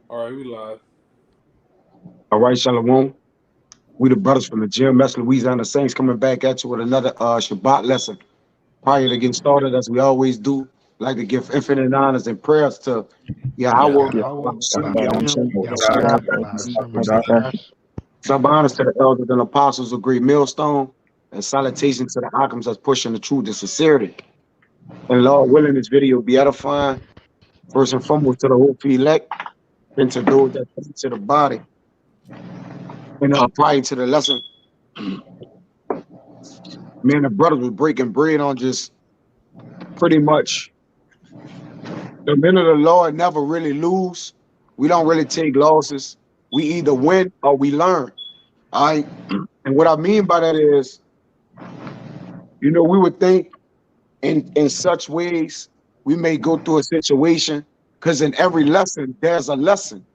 All right, we live. All right, Shalom. We the brothers from the GMS Louisiana Saints coming back at you with another Shabbat lesson. Prior to getting started, as we always do, like to give infinite honors and prayers to Yahweh, Yahweh, Hashem, Bashem, Yeshua. Yahweh, Bahashem, Yahweh. Some honors to the elders and apostles of Great Millstone, and salutations to the Akims that's pushing the truth and sincerity. And Lord willing, this video will be edifying, first and foremost to the whole elect, and to those that come to the body. And prior to the lesson, man, the brothers was breaking bread on just pretty much the men of the Lord never really lose. We don't really take losses. We either win or we learn. All right. And what I mean by that is, we would think in such ways we may go through a situation because in every lesson there's a lesson,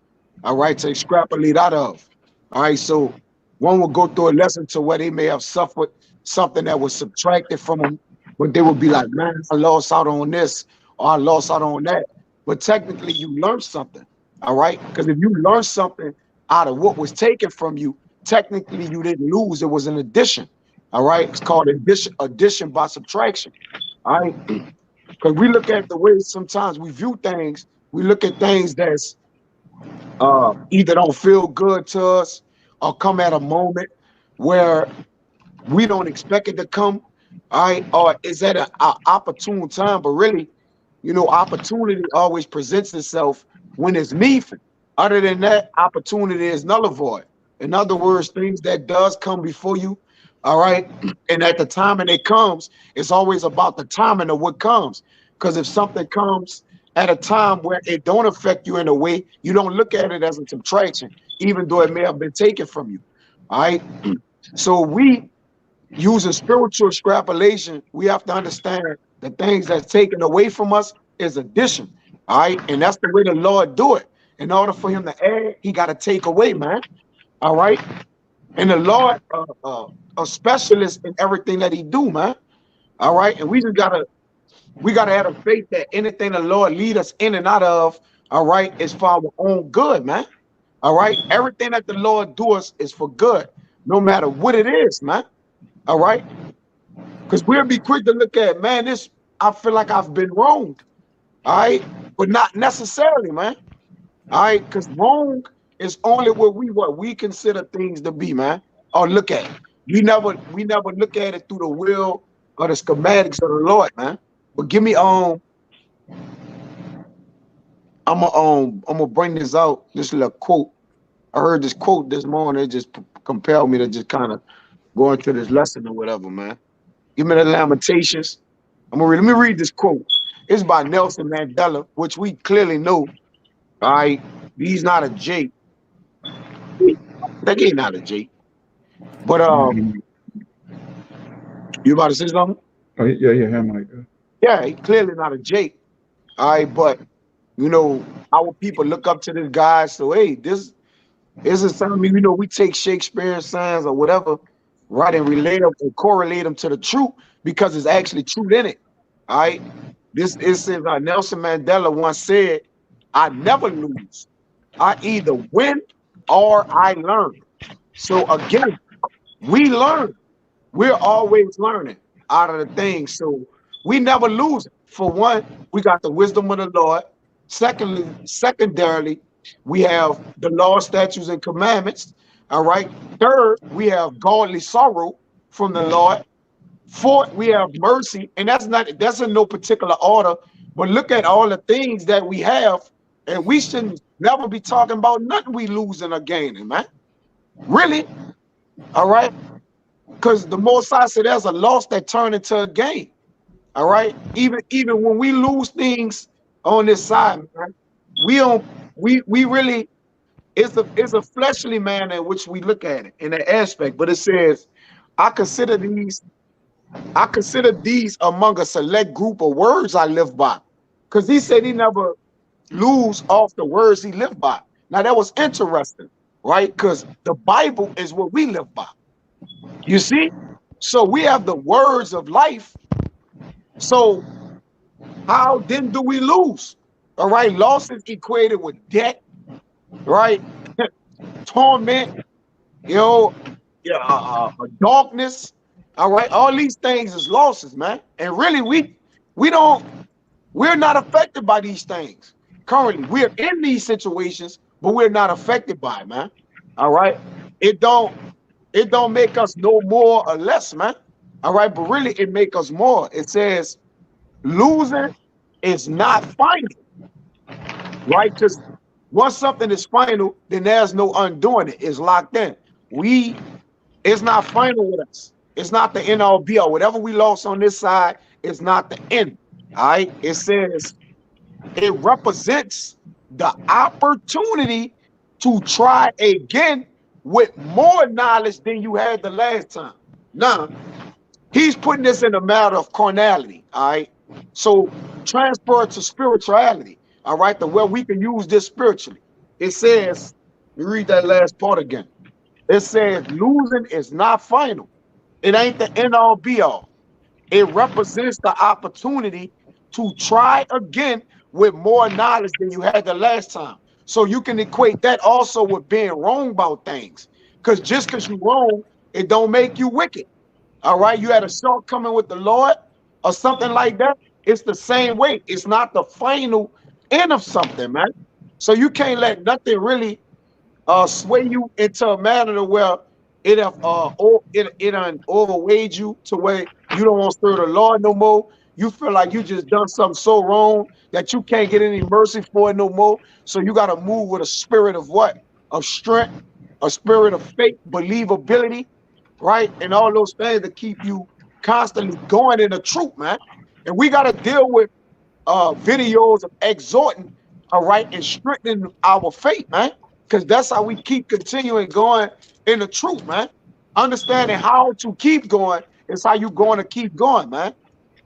all right, to extrapolate out of. All right. So one will go through a lesson to where they may have suffered something that was subtracted from them, but they would be like, man, I lost out on this or I lost out on that. But technically you learned something. All right. Because if you learned something out of what was taken from you, technically you didn't lose. It was an addition. All right. It's called addition by subtraction. All right. Because we look at the way sometimes we view things, we look at things that's either don't feel good to us or come at a moment where we don't expect it to come, all right, or is at an opportune time. But really, opportunity always presents itself when it's needful. Other than that, opportunity is null and void. In other words, things that does come before you, all right, and at the time and it comes, it's always about the timing of what comes. Because if something comes at a time where it don't affect you in a way, you don't look at it as a subtraction, even though it may have been taken from you. All right. So we using spiritual extrapolation, we have to understand the things that's taken away from us is addition. All right. And that's the way the Lord do it. In order for him to add, he got to take away, man. All right. And the Lord, a specialist in everything that he do, man. All right. And we gotta have a faith that anything the Lord lead us in and out of, all right, is for our own good, man. All right. Everything that the Lord do us is for good, no matter what it is, man. All right. Because we'll be quick to look at, man, I feel like I've been wronged. All right. But not necessarily, man. All right. Because wrong is only what we consider things to be, man. Or look at it. We never look at it through the will or the schematics of the Lord, man. But give me I'm gonna bring this out, this little quote. I heard this quote this morning, it just compelled me to just kind of go into this lesson or whatever, man. Give me the Lamentations. Let me read this quote. It's by Nelson Mandela, which we clearly know. All right, he's not a J. That ain't not a J. But you about to say something? Oh, yeah, him like Yeah, he clearly not a J. All right, but our people look up to this guy. So hey, this is something, we take Shakespearean signs or whatever, right, and relate them and correlate them to the truth because it's actually truth in it. All right. This is Nelson Mandela once said, I never lose. I either win or I learn. So again, we learn. We're always learning out of the things. So we never lose it. For one, we got the wisdom of the Lord. Secondarily, we have the law, statutes, and commandments. All right. Third, we have godly sorrow from the Lord. Fourth, we have mercy, and that's in no particular order. But look at all the things that we have, and we shouldn't never be talking about nothing we losing or gaining, man. Really? All right. Because the Most High said there's a loss that turned into a gain. All right. Even when we lose things on this side, man, we don't we really it's a fleshly manner in which we look at it in that aspect. But it says, I consider these among a select group of words I live by. Because he said he never lose off the words he lived by. Now that was interesting, right? Because the Bible is what we live by. You see? So we have the words of life. So how then do we lose? All right, loss is equated with debt. right? Torment, you know, yeah, darkness. All right, all these things is losses, man. And really, we don't we're not affected by these things currently. We're in these situations, but we're not affected by it, man. All right, it don't it don't make us no more or less, man. All right, but really, it make us more. It says losing is not final, right? Because once something is final, then there's no undoing it. It's locked in. We It's not final with us. It's not the end all be all. Whatever we lost on this side, it's not the end. All right. It says it represents the opportunity to try again with more knowledge than you had the last time. Now, he's putting this in a matter of carnality. All right. So transfer it to spirituality. All right. The way we can use this spiritually. It says, let me read that last part again. It says losing is not final. It ain't the end all be all. It represents the opportunity to try again with more knowledge than you had the last time. So you can equate that also with being wrong about things. Because just because you're wrong, it don't make you wicked. All right. You had a shortcoming with the Lord or something like that. It's the same way. It's not the final end of something, man. So you can't let nothing really sway you into a manner to where it overweighed you to where you don't want to serve the Lord no more. You feel like you just done something so wrong that you can't get any mercy for it no more. So you got to move with a spirit of what? Of strength, a spirit of faith, believability, right? And all those things to keep you constantly going in the truth, man. And we got to deal with videos of exhorting, all right, and strengthening our faith, man. Because that's how we keep continuing going in the truth, man. Understanding how to keep going is how you going to keep going, man.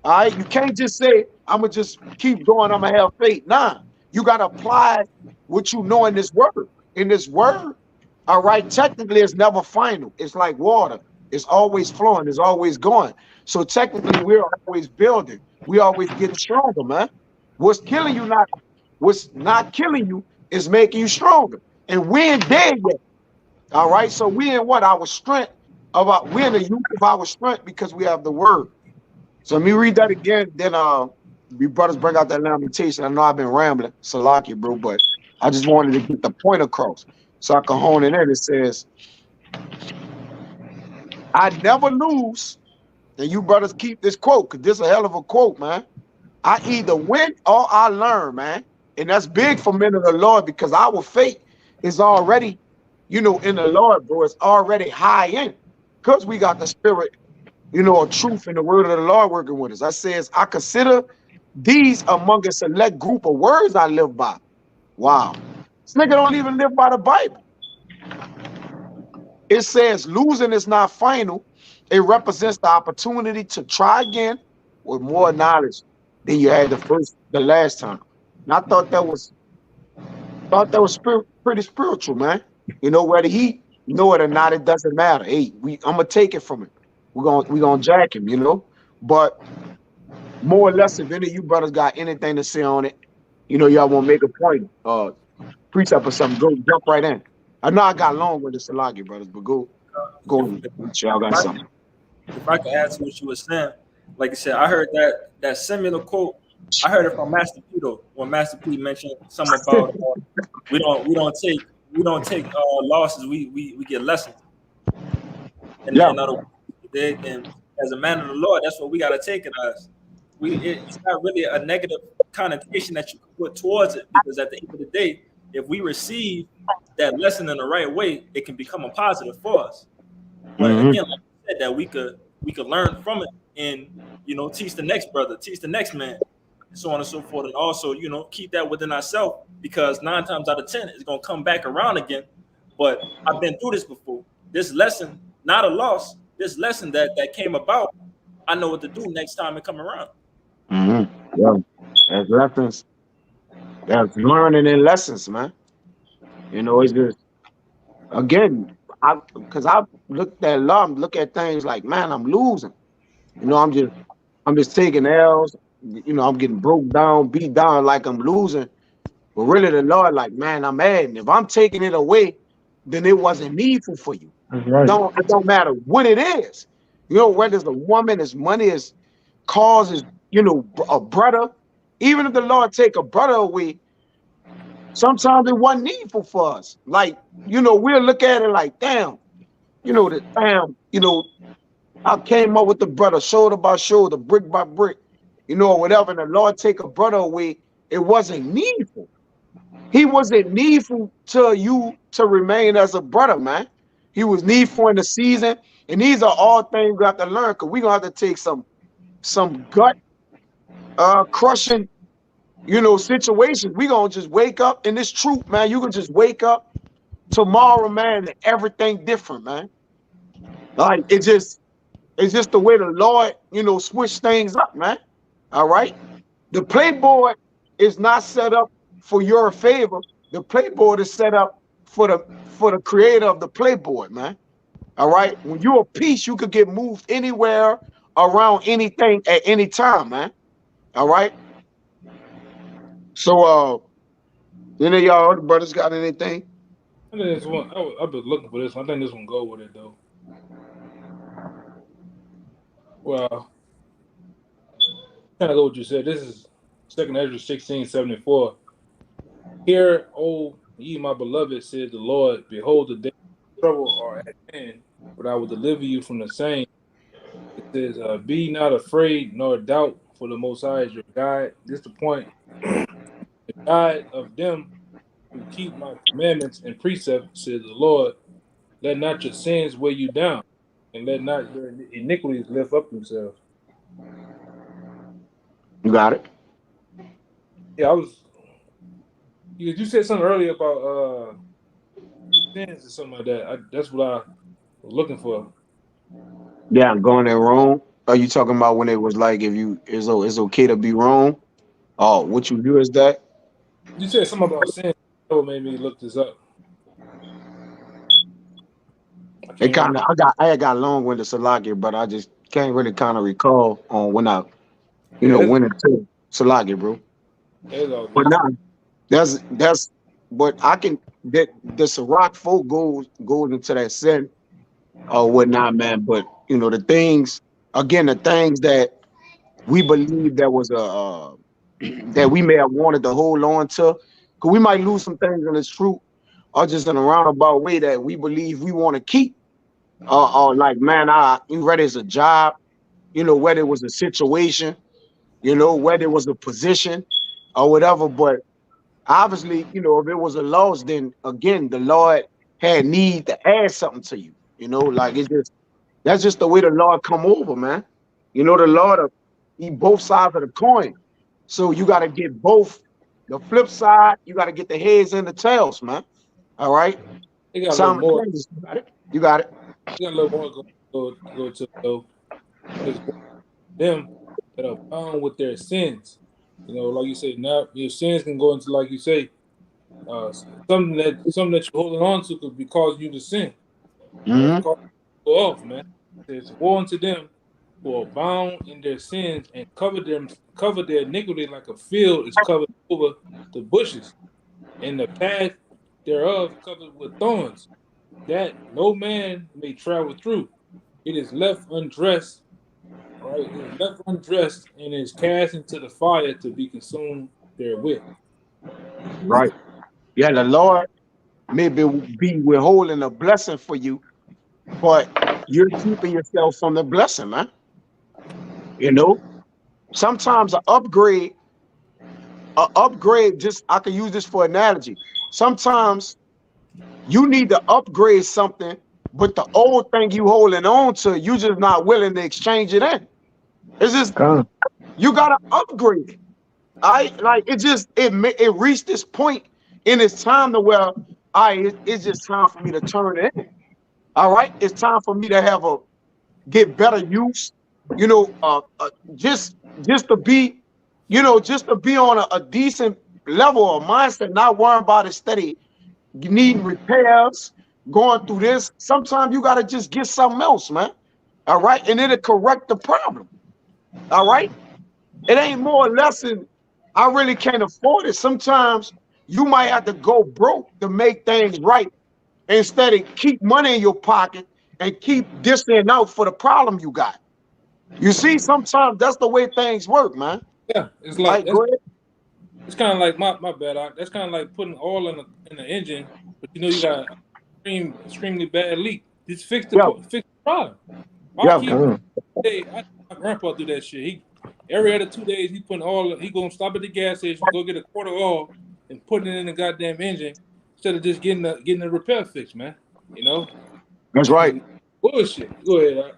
All right. You can't just say, I'm going to just keep going. I'm going to have faith. Nah, you got to apply what you know in this word. In this word, all right, technically it's never final. It's like water. It's always flowing. It's always going. So technically we're always building. We always getting stronger, man. What's not killing you is making you stronger. And we ain't dead yet. All right. So we in what? Our strength we're in the use of our strength because we have the word. So let me read that again. Then you brothers bring out that lamentation. I know I've been rambling, Salaki, bro, but I just wanted to get the point across so I can hone it in. It says, I never lose. And you brothers keep this quote, because this is a hell of a quote, man. I either win or I learn, man. And that's big for men of the Lord because our faith is already, in the Lord, bro. It's already high in because we got the spirit, of truth and the word of the Lord working with us. I says, I consider these among a select group of words I live by. Wow. This nigga don't even live by the Bible. It says losing is not final. It represents the opportunity to try again with more knowledge than you had the last time. And I thought that was pretty spiritual, man. Whether he know it or not, it doesn't matter. Hey, I'm gonna take it from him. We're gonna jack him, But more or less, if any of you brothers got anything to say on it, y'all want to make a point, precept or something, go jump right in. I know I got long with the Salagi brothers, but go. Y'all got something. If I could add to what you were saying, like I said, I heard that similar quote. I heard it from Master P when Master P mentioned something about we don't take losses. We get lessons. And yeah. And as a man of the Lord, that's what we got to take it as. It's not really a negative connotation that you can put towards it, because at the end of the day, if we receive that lesson in the right way, it can become a positive for us. But again, like I said, that we could learn from it and teach the next brother, teach the next man, and so on and so forth. And also, keep that within ourselves, because 9 times out of 10 it's gonna come back around again. But I've been through this before. This lesson, not a loss, this lesson that came about, I know what to do next time it come around. Yeah. That's lessons. That's learning and lessons, man. It's just, again, because I look at things like, man, I'm losing. I'm just taking L's. I'm getting broke down, beat down like I'm losing. But really the Lord like, man, I'm adding. If I'm taking it away, then it wasn't needful for you. That's right. It don't matter what it is. You know, whether it's a woman, it's money, it's cars, is, you know, a brother. Even if the Lord take a brother away, sometimes it wasn't needful for us. Like, you know, we'll look at it like, damn, you know, I came up with the brother shoulder by shoulder, brick by brick, you know, or whatever. And the Lord take a brother away, it wasn't needful. He wasn't needful to you to remain as a brother, man. He was needful in the season. And these are all things we have to learn, because we're gonna have to take some gut crushing, you know, situations. We're gonna just wake up in this truth, man. You can just wake up tomorrow, man, and everything different, man. Like it's just the way the Lord, you know, switch things up, man. All right. The playboard is not set up for your favor. The playboard is set up for the creator of the playboard, man. All right. When you're a piece, you could get moved anywhere around anything at any time, man. All right. So any of y'all other brothers got anything? I think this one. I've been looking for this one. I think this one go with it though. Well, kind of go what you said. This is 2 Ezra 16:74. Hear, O ye my beloved, said the Lord, behold, the day of trouble are at hand, but I will deliver you from the same. It says, be not afraid nor doubt, for the Most High is your guide. This is the point. The guide of them who keep my commandments and precepts, says the Lord. Let not your sins weigh you down, and let not your iniquities lift up themselves. You got it. Yeah, you said something earlier about sins or something like that. That's what I was looking for. Yeah, going there wrong. Are you talking about when it was like, if you it's okay to be wrong? Oh, what you do is that? You said something about sins. That what made me look this up. It kind of I got long-winded Salaki, but I just can't really kind of recall on when I, went into Salaki, bro. But now that's but I can that the Ciroc folk goes into that sin or whatnot, man. But the things that we believe that was that we may have wanted to hold on to, because we might lose some things in this truth, or just in a roundabout way that we believe we want to keep. Or like, man, whether it's a job, whether it was a situation, whether it was a position or whatever. But obviously, if it was a loss, then again, the Lord had need to add something to you. Like that's just the way the Lord come over, man. The Lord he both sides of the coin. So you got to get both the flip side. You got to get the heads and the tails, man. All right. You got a little more. You got it. You got a little more go to though. Them that are bound with their sins. Like you say, now your sins can go into, like you say, something that you're holding on to could be causing you to sin. Mm-hmm. Go off, man. It's woe unto them who are bound in their sins and cover their iniquity like a field is covered over the bushes, and the path thereof covered with thorns, that no man may travel through. It is left undressed, right? It is left undressed and is cast into the fire to be consumed therewith. Right. Yeah, the Lord may be withholding a blessing for you, but you're keeping yourself from the blessing, man. Sometimes an upgrade, just I can use this for analogy. Sometimes you need to upgrade something, but the old thing you holding on to, you just not willing to exchange it in. It's just you gotta upgrade it. It reached this point in its time to where it's just time for me to turn it in. All right, it's time for me to get better use. Just to be, just to be on a decent level of mindset, not worrying about it steady. You need repairs, going through this. Sometimes you got to just get something else, man. All right. And it'll correct the problem. All right. It ain't more or less than I really can't afford it. Sometimes you might have to go broke to make things right. Instead of keep money in your pocket and keep dishing out for the problem you got. You see, sometimes that's the way things work, man. Yeah, it's like Like, that's go ahead. it's kind of like my bad. That's kind of like putting oil in the engine, but you know you got extremely bad leak. Just fix Yeah. the problem. Yeah. My grandpa do that shit. He every other 2 days he putting oil. He gonna stop at the gas station, go get a quart of oil, and putting it in the goddamn engine instead of just getting the repair fix, man. You know, That's right. bullshit. Go ahead.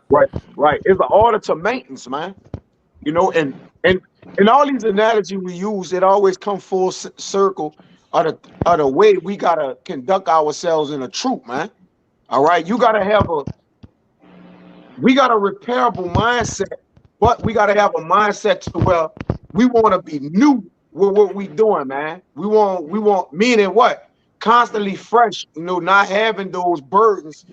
Right. It's an order to maintenance, man. You know, and all these analogies we use, it always come full circle of the way we gotta conduct ourselves in the truth, man. All right, we got a repairable mindset, but we gotta have a mindset to where we want to be new with what we doing, man. We want meaning what? Constantly fresh, you know, not having those burdens.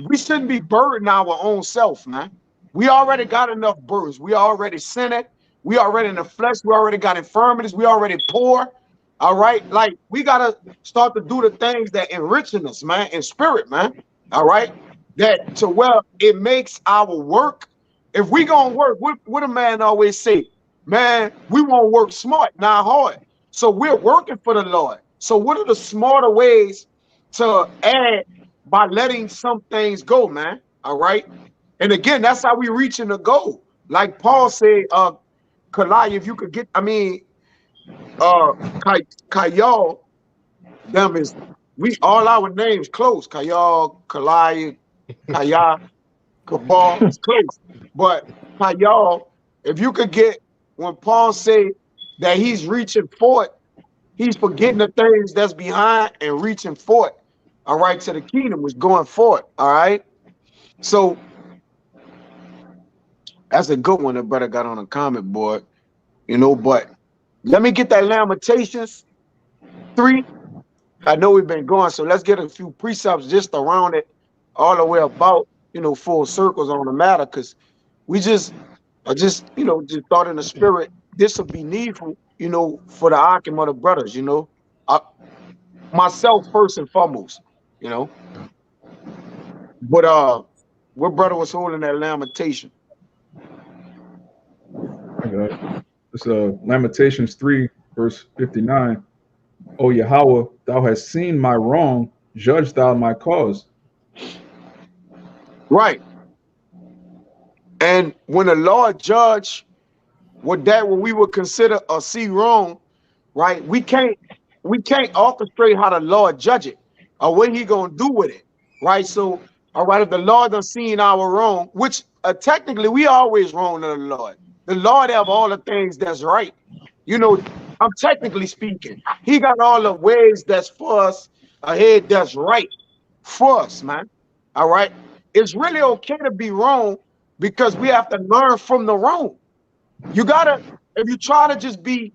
We shouldn't be burdening our own self, man. We already got enough burdens. We already sinning. We already in the flesh. We already got infirmities. We already poor. All right. Like we gotta start to do the things that enriching us, man, in spirit, man. All right. That to where it makes our work. If we gonna work, what a man always say, man, we won't work smart, not hard. So we're working for the Lord. So what are the smarter ways to add by letting some things go, man? All right. And again, that's how we reaching the goal. Like Paul said, Kalai, if you could get, Kayal, them is, we all our names close. Kayal, Kalai, Kaya, Kabal, it's close. But Kayal, if you could get, when Paul say that he's reaching for it, he's forgetting the things that's behind and reaching for it. All right, to the kingdom was going for it. All right. So that's a good one that brother got on a comment board, you know, but let me get that Lamentations 3. I know we've been going, so let's get a few precepts just around it, all the way about, you know, full circles on the matter, because we just you know, just thought in the spirit, this will be needful, you know, for the Akim of the brothers, you know. Myself first and foremost, you know. But what brother was holding that lamentation? It's Lamentations 3, verse 59. O Yahweh, thou hast seen my wrong, judge thou my cause. Right. And when the Lord judge what we would consider or see wrong, right? We can't orchestrate how the Lord judge it or what he gonna do with it, right? So, all right, if the Lord done seen our wrong, which technically we always wrong to the Lord. The Lord have all the things that's right. You know, I'm technically speaking. He got all the ways that's for us ahead that's right for us, man. All right. It's really okay to be wrong because we have to learn from the wrong. You gotta, if you try to just be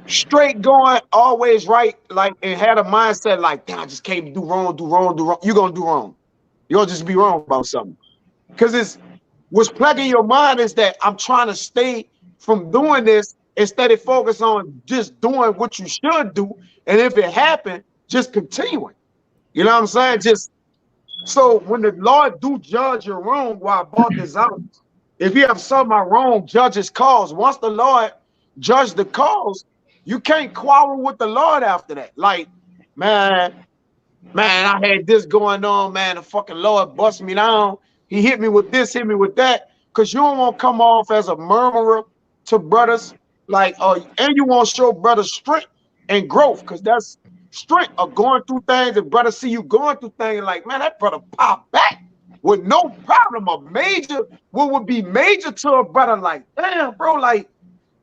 straight going, always right, like, and had a mindset like, damn, I just can't do wrong, you're gonna do wrong. You're gonna just be wrong about something. Because what's plaguing your mind is that I'm trying to stay from doing this instead of focus on just doing what you should do. And if it happened, just continuing. You know what I'm saying? Just so when the Lord do judge your wrong, why I brought this out. If you have something wrong, judge his cause. Once the Lord judge the cause, you can't quarrel with the Lord after that. Like, man, I had this going on, man. The fucking Lord bust me down. He hit me with this, hit me with that. Because you don't want to come off as a murmurer to brothers. Like, and you want to show brothers strength and growth, because that's strength of going through things. And brothers see you going through things like, man, that brother pop back with no problem. What would be major to a brother, like, damn, bro, like,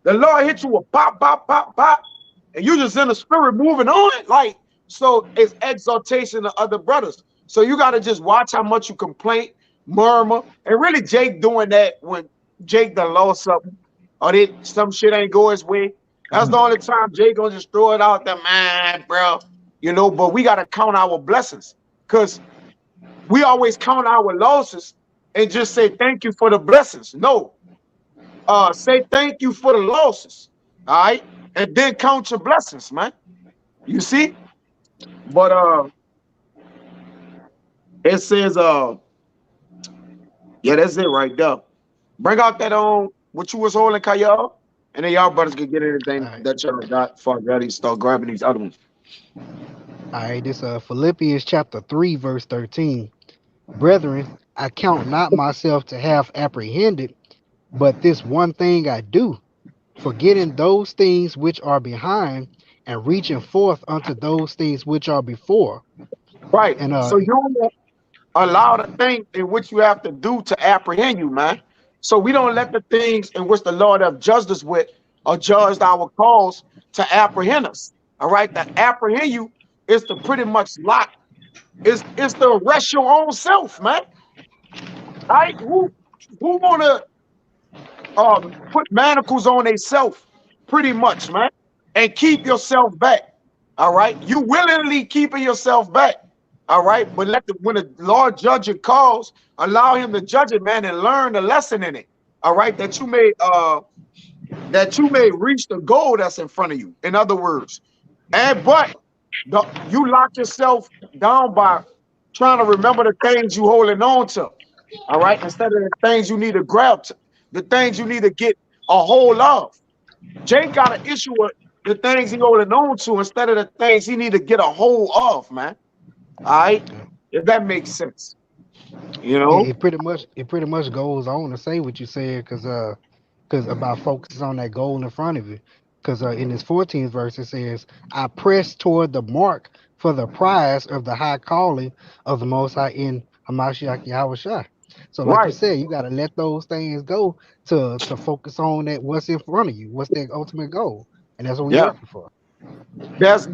the Lord hit you with pop, pop, pop, pop, and you just in the spirit moving on. Like, so it's exaltation of other brothers. So you got to just watch how much you complain, murmur, and really Jake doing that when Jake done lost something or some shit ain't go his way. That's the only time Jake gonna just throw it out there, man, bro. You know, but we got to count our blessings, because we always count our losses and just say thank you for the blessings. No. Say thank you for the losses. All right. And then count your blessings, man. You see? But it says yeah, that's it right there. Bring out that what you was holding, Kayal, and then y'all brothers can get anything All right. that y'all got for ready. Start grabbing these other ones. All right. This Philippians chapter 3, verse 13. Brethren, I count not myself to have apprehended, but this one thing I do, forgetting those things which are behind and reaching forth unto those things which are before. Right. And So you don't allow the thing in which you have to do to apprehend you, man. So we don't let the things in which the Lord have judged us with or judged our cause to apprehend us. All right. To apprehend you is to pretty much lock, is to arrest your own self, man. All right. Who wanna put manacles on themselves pretty much, man, and keep yourself back. All right. You willingly keeping yourself back. All right. But when the Lord judge your cause, allow him to judge it, man, and learn the lesson in it. All right. That you may reach the goal that's in front of you. In other words, but you lock yourself down by trying to remember the things you holding on to. All right. Instead of the things you need to grab to, the things you need to get a hold of. Jake got an issue with the things he holding on to instead of the things he need to get a hold of, man. All right. If that makes sense. You know? it pretty much goes on to say what you said, because about focusing on that goal in front of you. Because in this 14th verse it says, I press toward the mark for the prize of the high calling of the Most High in Hamashiach Yahushua. So like you Right. said, you got to let those things go to focus on that what's in front of you, what's that ultimate goal, and that's what we're Yeah. working for. There's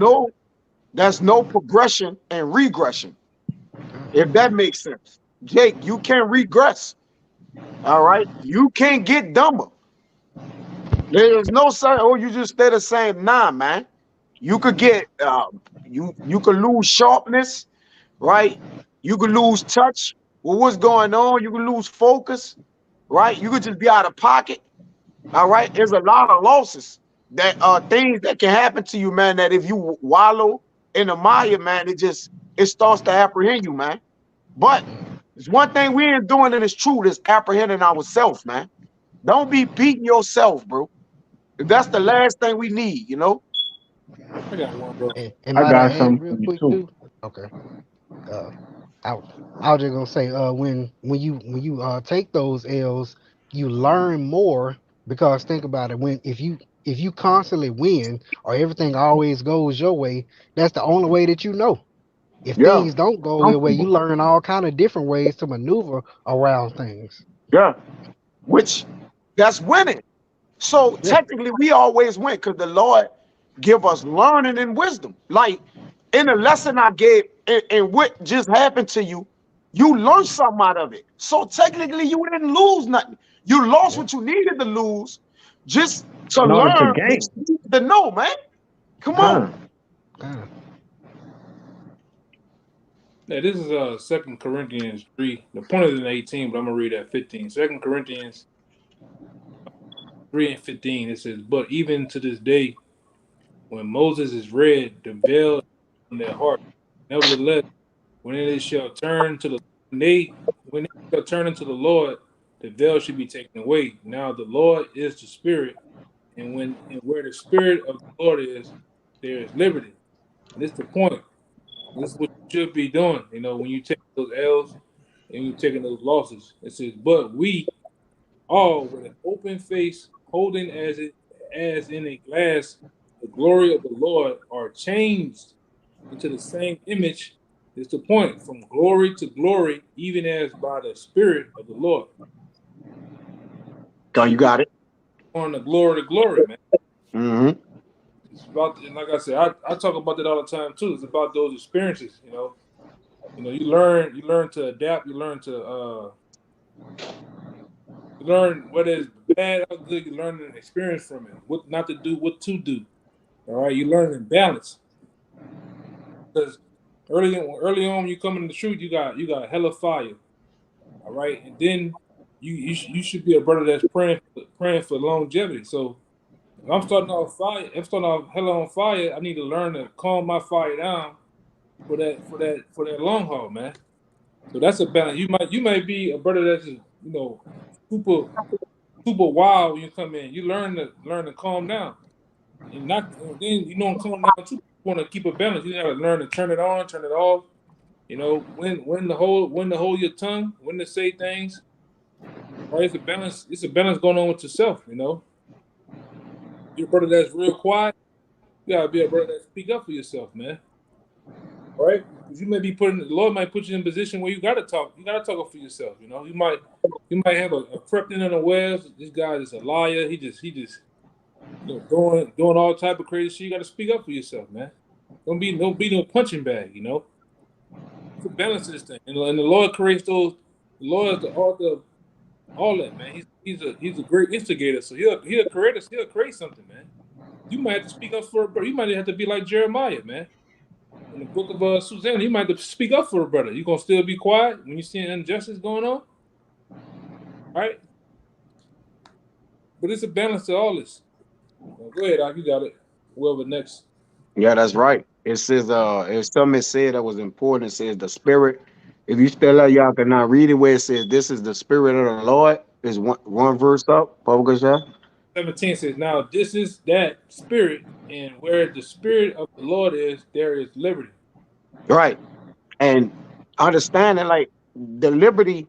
no progression and regression. If that makes sense. Jake, you can regress. All right. You can't get dumber. There's no saying, oh, you just stay the same. Nah, man. You could get you could lose sharpness, right? You could lose touch with what's going on. You could lose focus, right? You could just be out of pocket. All right. There's a lot of losses that things that can happen to you, man. That if you wallow in the mire, man, it starts to apprehend you, man. But it's one thing we ain't doing, and it's true, is apprehending ourselves, man. Don't be beating yourself, bro. That's the last thing we need, you know. I got one, bro. And I might I got add something real for you quick too. too? Okay. Uh, I, I was just gonna say, when you take those L's, you learn more, because think about it. If you constantly win or everything always goes your way, that's the only way that you know. If Yeah, things don't go your way, you learn all kind of different ways to maneuver around things. yeah. Which that's winning. So Yeah. technically, we always win because the Lord give us learning and wisdom. Like in the lesson I gave, and what just happened to you, you learned something out of it. So technically, you didn't lose nothing. You lost Yeah. what you needed to lose, just to In order to learn what gain you needed to know, man. Come on. time. Uh, Yeah, this is 2 Corinthians 3. The point is in 18, but I'm gonna read at 15. 2 Corinthians 3 and 15. It says, but even to this day, when Moses is read, the veil is on their heart. Nevertheless, when it shall turn to the when it shall turn into the Lord, the veil should be taken away. Now the Lord is the Spirit, and where the Spirit of the Lord is, there is liberty. And this is the point. This is what you should be doing. You know, when you take those L's and you're taking those losses. It says, but we all with an open face, holding as in a glass the glory of the Lord, are changed into the same image. Is the point, from glory to glory, even as by the Spirit of the Lord. So you got it. On the glory to glory, man. Mm-hmm. It's about, and like I said, I talk about that all the time too. It's about those experiences, you know. You know, you learn to adapt. You learn what is bad or good. You learn an experience from it. What not to do, what to do. All right, you learn in balance. Because early on, when you come in the truth, you got hella fire. All right, and then you should be a brother that's praying for longevity. So If I'm starting off fire, if I'm starting off hell on fire, I need to learn to calm my fire down for that long haul, man. So that's a balance. You might be a brother that's just, super wild when you come in. You learn to calm down. And not and then calm down too. You want to keep a balance. You gotta learn to turn it on, turn it off. When to hold your tongue, when to say things. Right? It's a balance. It's a balance going on with yourself. You're a brother that's real quiet. You gotta be a brother that speak up for yourself, man. All right? Because you may be the Lord might put you in a position where you gotta talk. You gotta talk up for yourself. You might have a crept in unawares. This guy is a liar. He just doing all type of crazy shit. You gotta speak up for yourself, man. Don't be no punching bag. It's a balance to this thing, and the Lord creates those. The Lord is the author of all that, man. He's a great instigator, so he'll create us. He'll create something, man. You might have to speak up for a brother. You might have to be like Jeremiah, man. In the book of Susanna, you might have to speak up for a brother. You gonna still be quiet when you see injustice going on, right? But it's a balance to all this. Go ahead, Doc. You got it. Whoever next. Yeah, that's right. It says, if something is said that was important, it says the spirit. If you still out, y'all cannot read it where it says, this is the spirit of the Lord. Is one verse up. Focus, yeah. 17 says, now this is that spirit, and where the spirit of the Lord is, there is liberty. Right. And understanding like the liberty,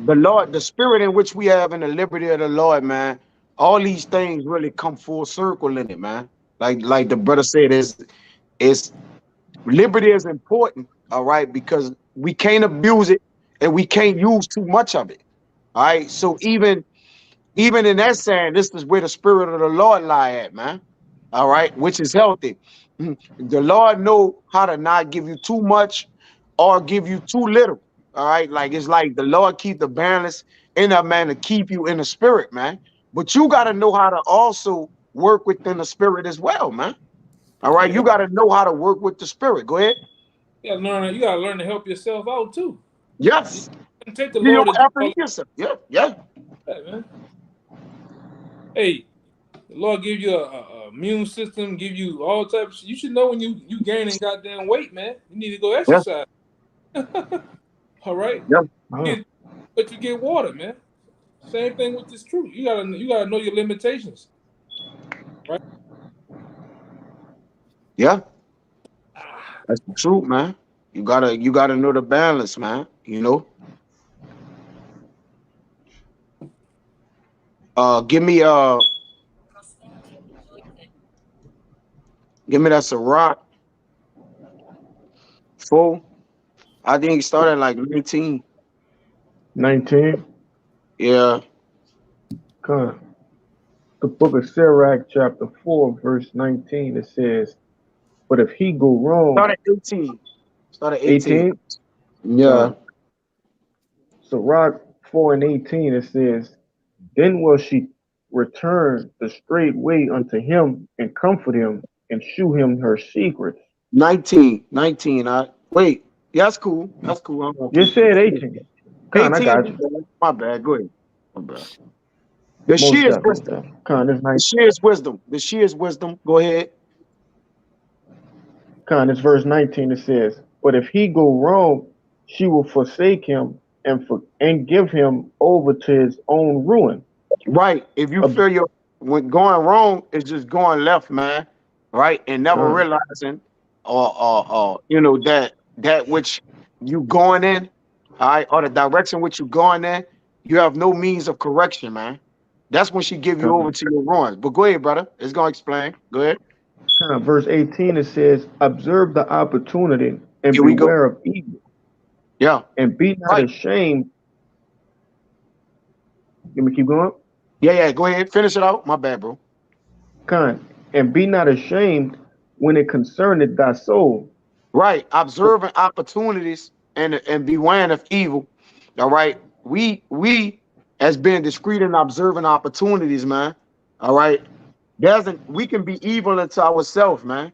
the Lord, the spirit in which we have in the liberty of the Lord, man, all these things really come full circle in it, man. Like the brother said, is liberty is important, all right, because we can't abuse it and we can't use too much of it. All right. So even in that saying, this is where the spirit of the Lord lie at, man. All right, which is healthy. The Lord know how to not give you too much or give you too little. All right, like it's like the Lord keep the balance in that, man, to keep you in the spirit, man. But you got to know how to also work within the spirit as well, man. All right, you got to know how to work with the spirit. Go ahead. You gotta learn to help yourself out too. Yes. You take the Lord to do all yourself. Yeah. that, man. Hey, the Lord give you a immune system, give you all types. You should know when you gaining goddamn weight, man. You need to go exercise. All right. Yeah. But you get water, man. Same thing with this truth. You gotta know your limitations, right? Yeah. That's the truth, man. You gotta know the balance, man. Give me that Ciroc 4. I think it started like 19. 19. Yeah. Come. The book of Sirach, chapter 4, verse 19, it says, but if he go wrong. Started 18. Yeah. Sirach 4 and 18, it says, then will she return the straight way unto him and comfort him and shew him her secrets. 19. Wait. Yeah, that's cool. You said 18. 18. I got you. My bad. Go ahead. My bad. The she is wisdom. The she is wisdom. Go ahead. It's verse 19. It says, but if he go wrong, she will forsake him and give him over to his own ruin. Right. If you feel when going wrong is just going left, man. Right. And never realizing or that which you going in, all right, or the direction which you going in, you have no means of correction, man. That's when she give you over to your ruins. But go ahead, brother. It's gonna explain. Go ahead. Verse 18, it says, observe the opportunity and beware of evil. Yeah. And be not ashamed. Let me keep going. Yeah. Go ahead. Finish it out. My bad, bro. And be not ashamed when it concerneth thy soul. Right. Observing opportunities and beware of evil. All right. We as being discreet and observing opportunities, man. All right. We can be evil unto ourselves, man.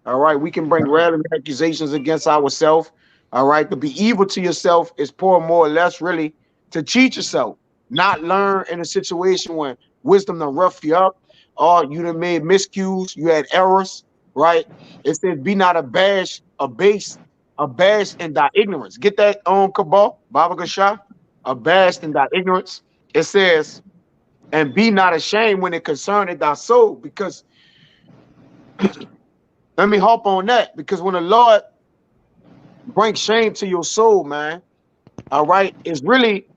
All right. We can bring random accusations against ourselves. All right. To be evil to yourself is more or less really to cheat yourself, not learn in a situation when wisdom to rough you up, or you done made miscues, you had errors, right? It says, be not abashed in thy ignorance. Get that Kabal, Baba Gashah? Abashed in thy ignorance. It says, and be not ashamed when it concerneth thy soul, because let me hop on that, because when the Lord brings shame to your soul, man, all right, it's really,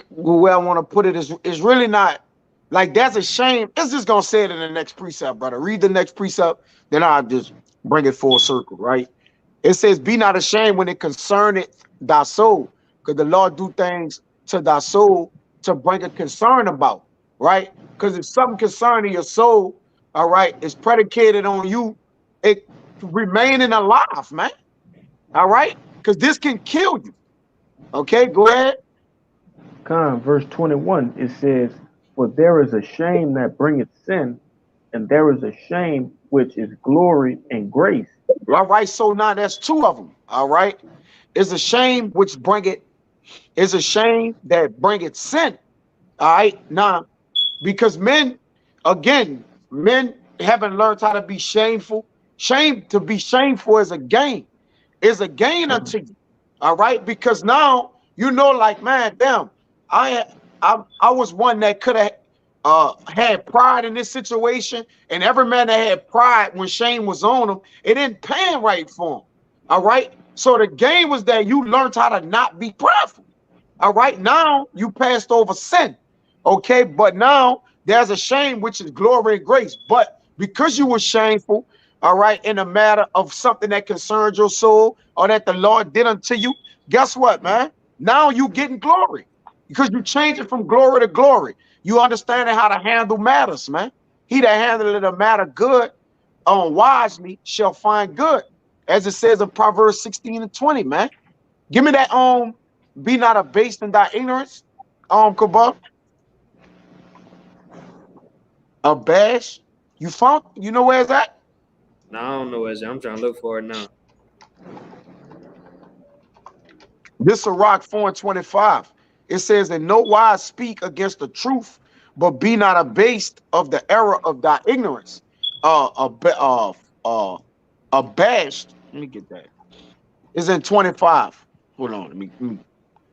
where I want to put it is really not like that's a shame. It's just gonna say it in the next precept, brother. Read the next precept, then I'll just bring it full circle, right? It says, be not ashamed when it concerneth thy soul, because the Lord do things to thy soul to bring a concern about, right? Because if something concerning your soul, all right, is predicated on you, it remaining alive, man. All right, because this can kill you. Okay, go ahead. Verse 21, it says, for there is a shame that bringeth sin, and there is a shame which is glory and grace. All right, so now that's two of them. All right, it's a shame which is a shame that bringeth sin. All right, now because men haven't learned how to be shameful. To be shameful is a gain. Is a gain unto you. All right, because now you know, like, man, damn, I was one that could have had pride in this situation, and every man that had pride when shame was on him, it didn't pan right for him. All right, so the gain was that you learned how to not be prideful. All right, now you passed over sin. Okay, but now there's a shame which is glory and grace. But because you were shameful, all right, in a matter of something that concerns your soul or that the Lord did unto you, guess what, man? Now you getting glory because you change it from glory to glory. You understanding how to handle matters, man. He that handleth a matter good, wisely shall find good, as it says in Proverbs 16:20, man. Give me that be not abased in thy ignorance, Kabal. Abashed. You know where it's at? No, I don't know where it's at. I'm trying to look for it now. This is Sirach 4:25. It says, in no wise speak against the truth, but be not abased of the error of thy ignorance. Abashed. Let me get that. It's in 25. Hold on. Let me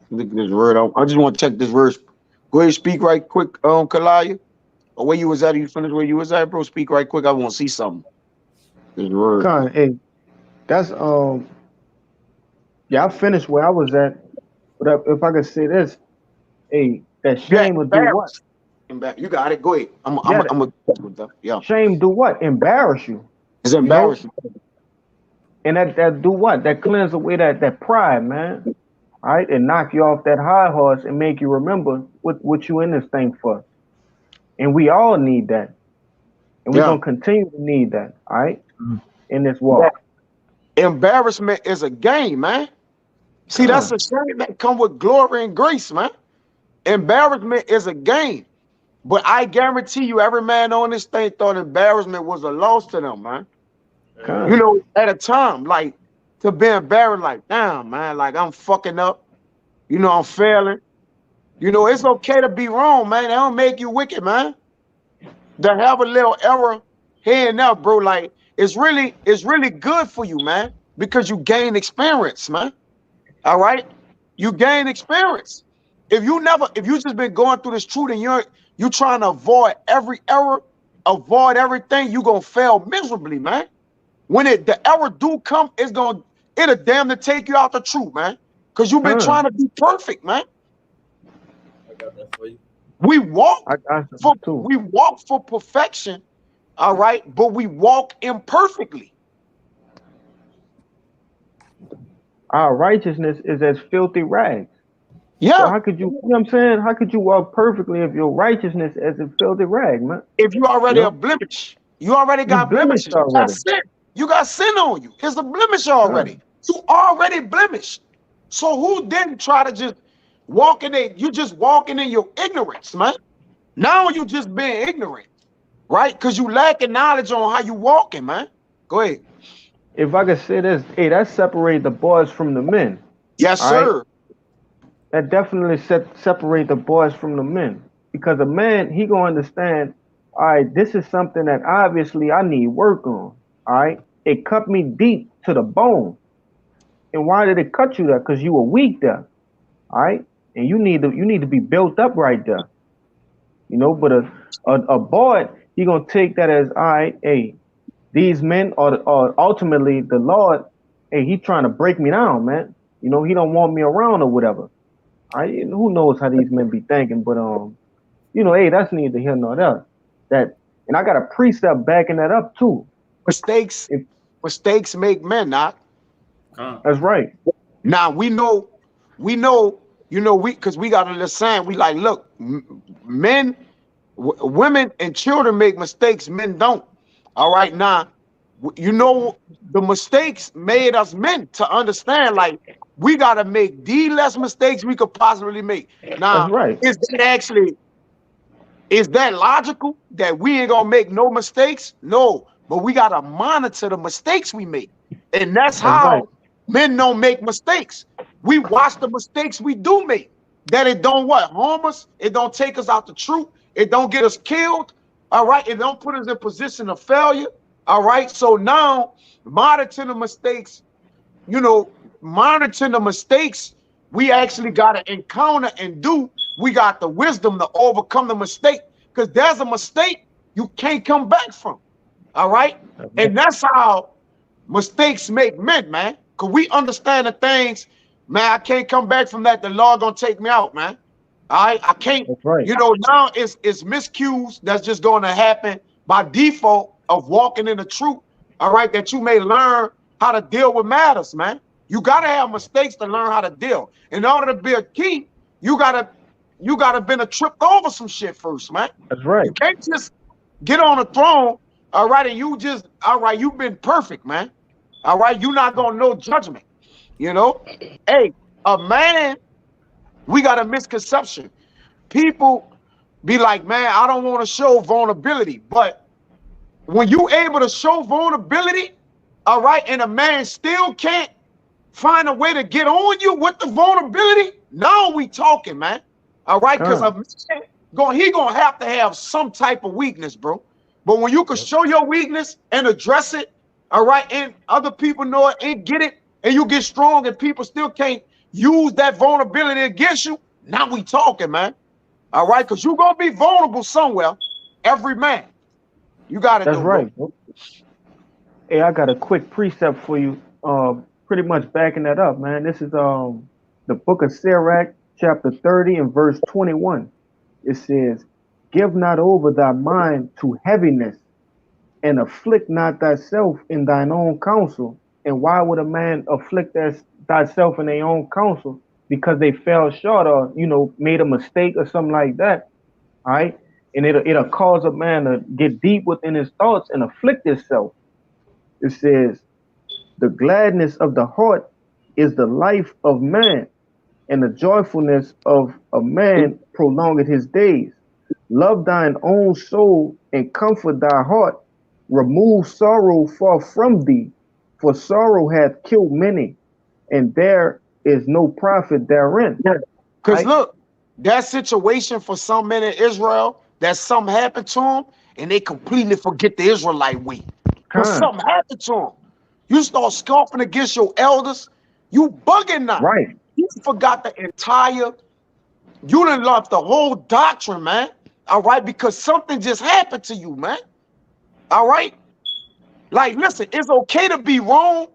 look at this word. I just want to check this verse. Go ahead, speak right quick, Kalaya. Or where you was at? You finished where you was at, bro? Speak right quick. I want to see something. This word. Hey, that's yeah, I finished where I was at. But if I could say this, hey, that shame would do what? You got it. Go ahead. I'm yeah. Shame do what? Embarrass you. It's embarrassing. And that do what? That cleanse away that pride, man. All right, and knock you off that high horse and make you remember what you in this thing for. And we all need that. And we're gonna continue to need that, all right? In this walk. Embarrassment is a gain, man. See, that's a shame that come with glory and grace, man. Embarrassment is a gain. But I guarantee you, every man on this thing thought embarrassment was a loss to them, man. You know, at a time, like, to be embarrassed, like, damn, man, like, I'm fucking up. You know, I'm failing. You know, it's okay to be wrong, man. That don't make you wicked, man. To have a little error here and there, bro, like, it's really good for you, man, because you gain experience, man. All right? You gain experience. If you just been going through this truth and you're trying to avoid every error, avoid everything, you're gonna fail miserably, man. When the error do come, it'll damn to take you out the truth, man. Because you've been trying to be perfect, man. I got that for you. We walk we for perfection, all right, but we walk imperfectly. Our righteousness is as filthy rags. Yeah. So how could you know what I'm saying? How could you walk perfectly if your righteousness is a filthy rag, man? If you already a blemish, you already got blemishes. You got sin on you. It's a blemish already. You already blemished. So who didn't try to just walk in it? You just walking in your ignorance, man. Now you just being ignorant, right? Because you lacking knowledge on how you walking, man. Go ahead. If I could say this, hey, that separates the boys from the men. Yes, sir. That definitely separate the boys from the men. Because a man, he gonna understand, all right, this is something that obviously I need work on. All right. It cut me deep to the bone. And why did it cut you there? Because you were weak there. All right. And you need to be built up right there. You know, but a boy, he gonna take that as, all right, hey, these men or ultimately the Lord, hey, he trying to break me down, man. You know, he don't want me around or whatever. Who knows how these men be thinking, but you know, hey, that's neither here nor there. That, and I got a precept backing that up too. Mistakes make men, not. That's right. Now we know, because we got to understand. We like, look, men, women, and children make mistakes. Men don't. All right, now, you know, the mistakes made us men to understand. Like, we got to make the less mistakes we could possibly make. Now, that's right. Is that logical that we ain't gonna make no mistakes? No, but we gotta monitor the mistakes we make, and that's how right. men don't make mistakes. We watch the mistakes we do make. That it don't harm us. It don't take us out the truth. It don't get us killed. All right. It don't put us in position of failure. All right. So now, monitoring the mistakes. You know, monitoring the mistakes we actually gotta encounter and do. We got the wisdom to overcome the mistake, because there's a mistake you can't come back from. All right. And that's how mistakes make men, man. Because we understand the things, man, I can't come back from that. The Lord gonna take me out, man. All right. I can't, right. You know, now it's miscues that's just going to happen by default of walking in the truth. All right. That you may learn how to deal with matters, man. You got to have mistakes to learn how to deal. In order to be a king, you gotta been tripped over some shit first, man. That's right. You can't just get on the throne, all right, and you've been perfect, man. All right, you're not gonna know judgment. You know, hey, a man, we got a misconception. People be like, man, I don't want to show vulnerability, but when you able to show vulnerability, all right, and a man still can't find a way to get on you with the vulnerability, now we talking, man. All right, because he gonna have to have some type of weakness, bro. But when you can show your weakness and address it, all right, and other people know it and get it, and you get strong, and people still can't use that vulnerability against you, now we talking, man. All right, because you're gonna be vulnerable somewhere. Every man, you got it. That's right. Bro. Hey, I got a quick precept for you. Pretty much backing that up, man. This is the book of Sirach, chapter 30 and verse 21. It says, give not over thy mind to heaviness, and afflict not thyself in thine own counsel. And why would a man afflict thyself in their own counsel? Because they fell short or, you know, made a mistake or something like that. All right. And it'll cause a man to get deep within his thoughts and afflict himself. It says, the gladness of the heart is the life of man, and the joyfulness of a man prolongeth his days. Love thine own soul and comfort thy heart. Remove sorrow far from thee, for sorrow hath killed many, and there is no profit therein. Because look, that situation for some men in Israel, that something happened to them, and they completely forget the Israelite way. Because something happened to them. You start scoffing against your elders, you bugging now. Right. You forgot you done lost the whole doctrine, man. All right, because something just happened to you, man. All right. Like, listen, it's okay to be wrong,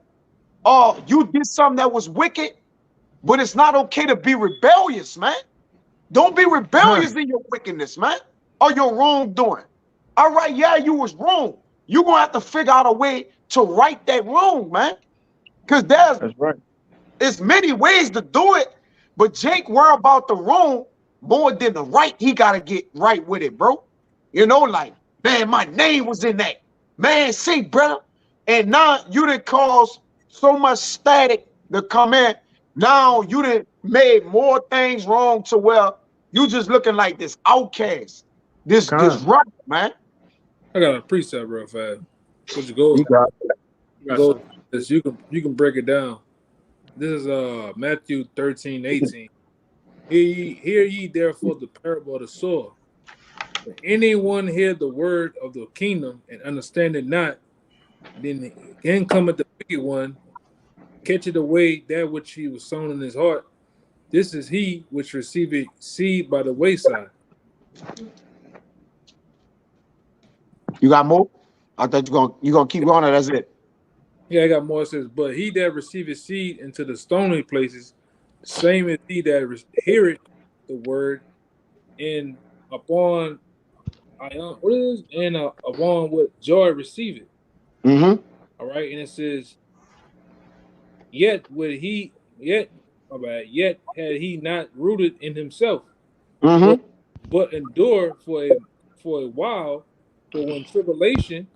or you did something that was wicked, but it's not okay to be rebellious, man. Don't be rebellious in your wickedness, man, or your wrongdoing. All right, yeah, you was wrong. You're gonna have to figure out a way to right that wrong, man. Because there's many ways to do it, but Jake worry about the wrong more than the right. He gotta get right with it, bro. You know, like, man, my name was in that. Man, see, brother. And now you done caused so much static to come in. Now you done made more things wrong to where you just looking like this outcast, this disruptor, man. I got a precept real fast. Would you go? You can break it down. This is Matthew 13:18. Hear ye therefore the parable of the sower. When anyone hear the word of the kingdom and understand it not, then cometh the wicked one, catcheth away that which he was sown in his heart. This is he which receiveth seed by the wayside. You got more? I thought you gonna keep going, or that's it. Yeah, I got more. It says, but he that receiveth seed into the stony places, the same as he that heareth the word, and upon upon what joy receive it. Mm-hmm. All right, and it says, yet had he not rooted in himself, Mm-hmm. but endure for a while. For when tribulation,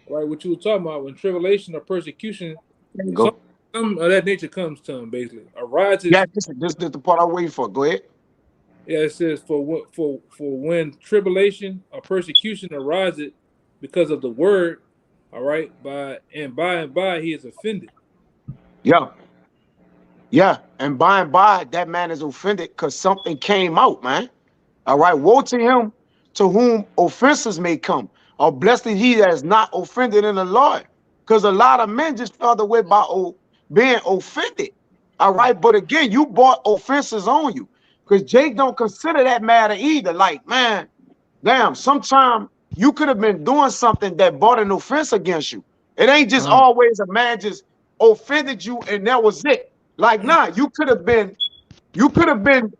right, what you were talking about, when tribulation or persecution, There you go. some of that nature comes to him, basically arises. Yeah, this is the part I'm waiting for. Go ahead. Yeah, it says for when tribulation or persecution arises because of the word, all right, by and by he is offended. Yeah. Yeah. And by that man is offended because something came out, man. All right. Woe to him to whom offenses may come. Or blessed is he that is not offended in the Lord. Because a lot of men just fell away by being offended. All right. But again, you brought offenses on you. Because Jake don't consider that matter either. Like, man, damn, sometime you could have been doing something that brought an offense against you. It ain't just always a man just offended you and that was it. Like, nah, you could have been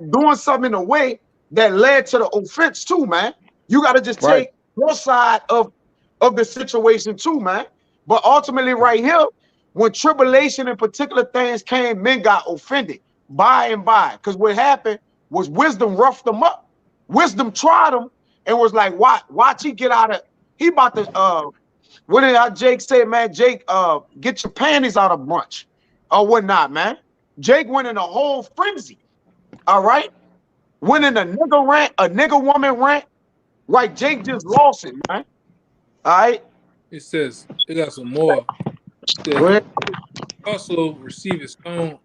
doing something in a way that led to the offense too, man. You got to just take your side of the situation too, man. But ultimately, right here, when tribulation and particular things came, men got offended by and by. Because what happened was wisdom roughed them up. Wisdom tried them and was like, watch he get out of, he about to, what did Jake say, man? Jake, get your panties out of brunch or whatnot, man. Jake went in a whole frenzy, all right? Went in a nigga rant, a nigga woman rant. Right, Jake just lost it, man. All right? It says, it got some more. Go ahead. Also receive his own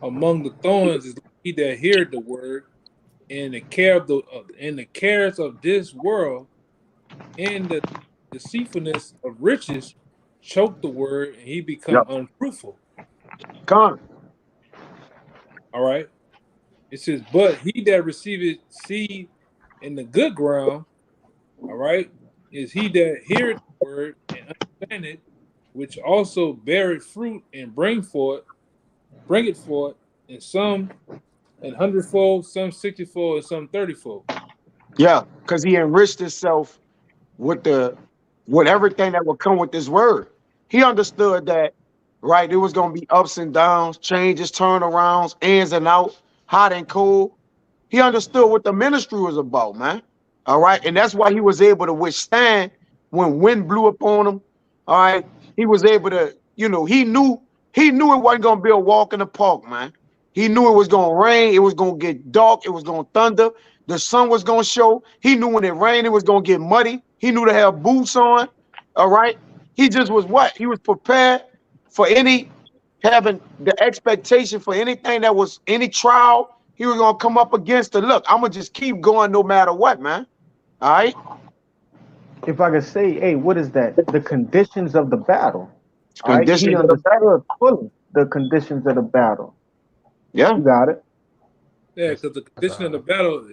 among the thorns is he that heard the word, and the care of and the cares of this world, and the deceitfulness of riches choke the word, and he become unfruitful. Come. All right. It says, but he that receiveth seed in the good ground, all right, is he that heareth the word and understand it, which also beareth fruit and bring it forth, and some an 100-fold, some 60-fold, and some 30-fold. Yeah, because he enriched himself with everything that would come with this word. He understood that, right, it was going to be ups and downs, changes, turnarounds, ins and outs, hot and cold. He understood what the ministry was about, man. All right. And that's why he was able to withstand when wind blew upon him. All right. He was able to, he knew it wasn't going to be a walk in the park, man. He knew it was going to rain. It was going to get dark. It was going to thunder. The sun was going to show. He knew when it rained, it was going to get muddy. He knew to have boots on. All right. He just was what? He was prepared for having the expectation for anything that was any trial he was going to come up against it. Look, I'm going to just keep going no matter what, man. All right? If I could say, hey, what is that? The conditions of the battle. Conditions He of the battle. understood fully the conditions of the battle. Yeah. You got it. Yeah, because the condition of the battle,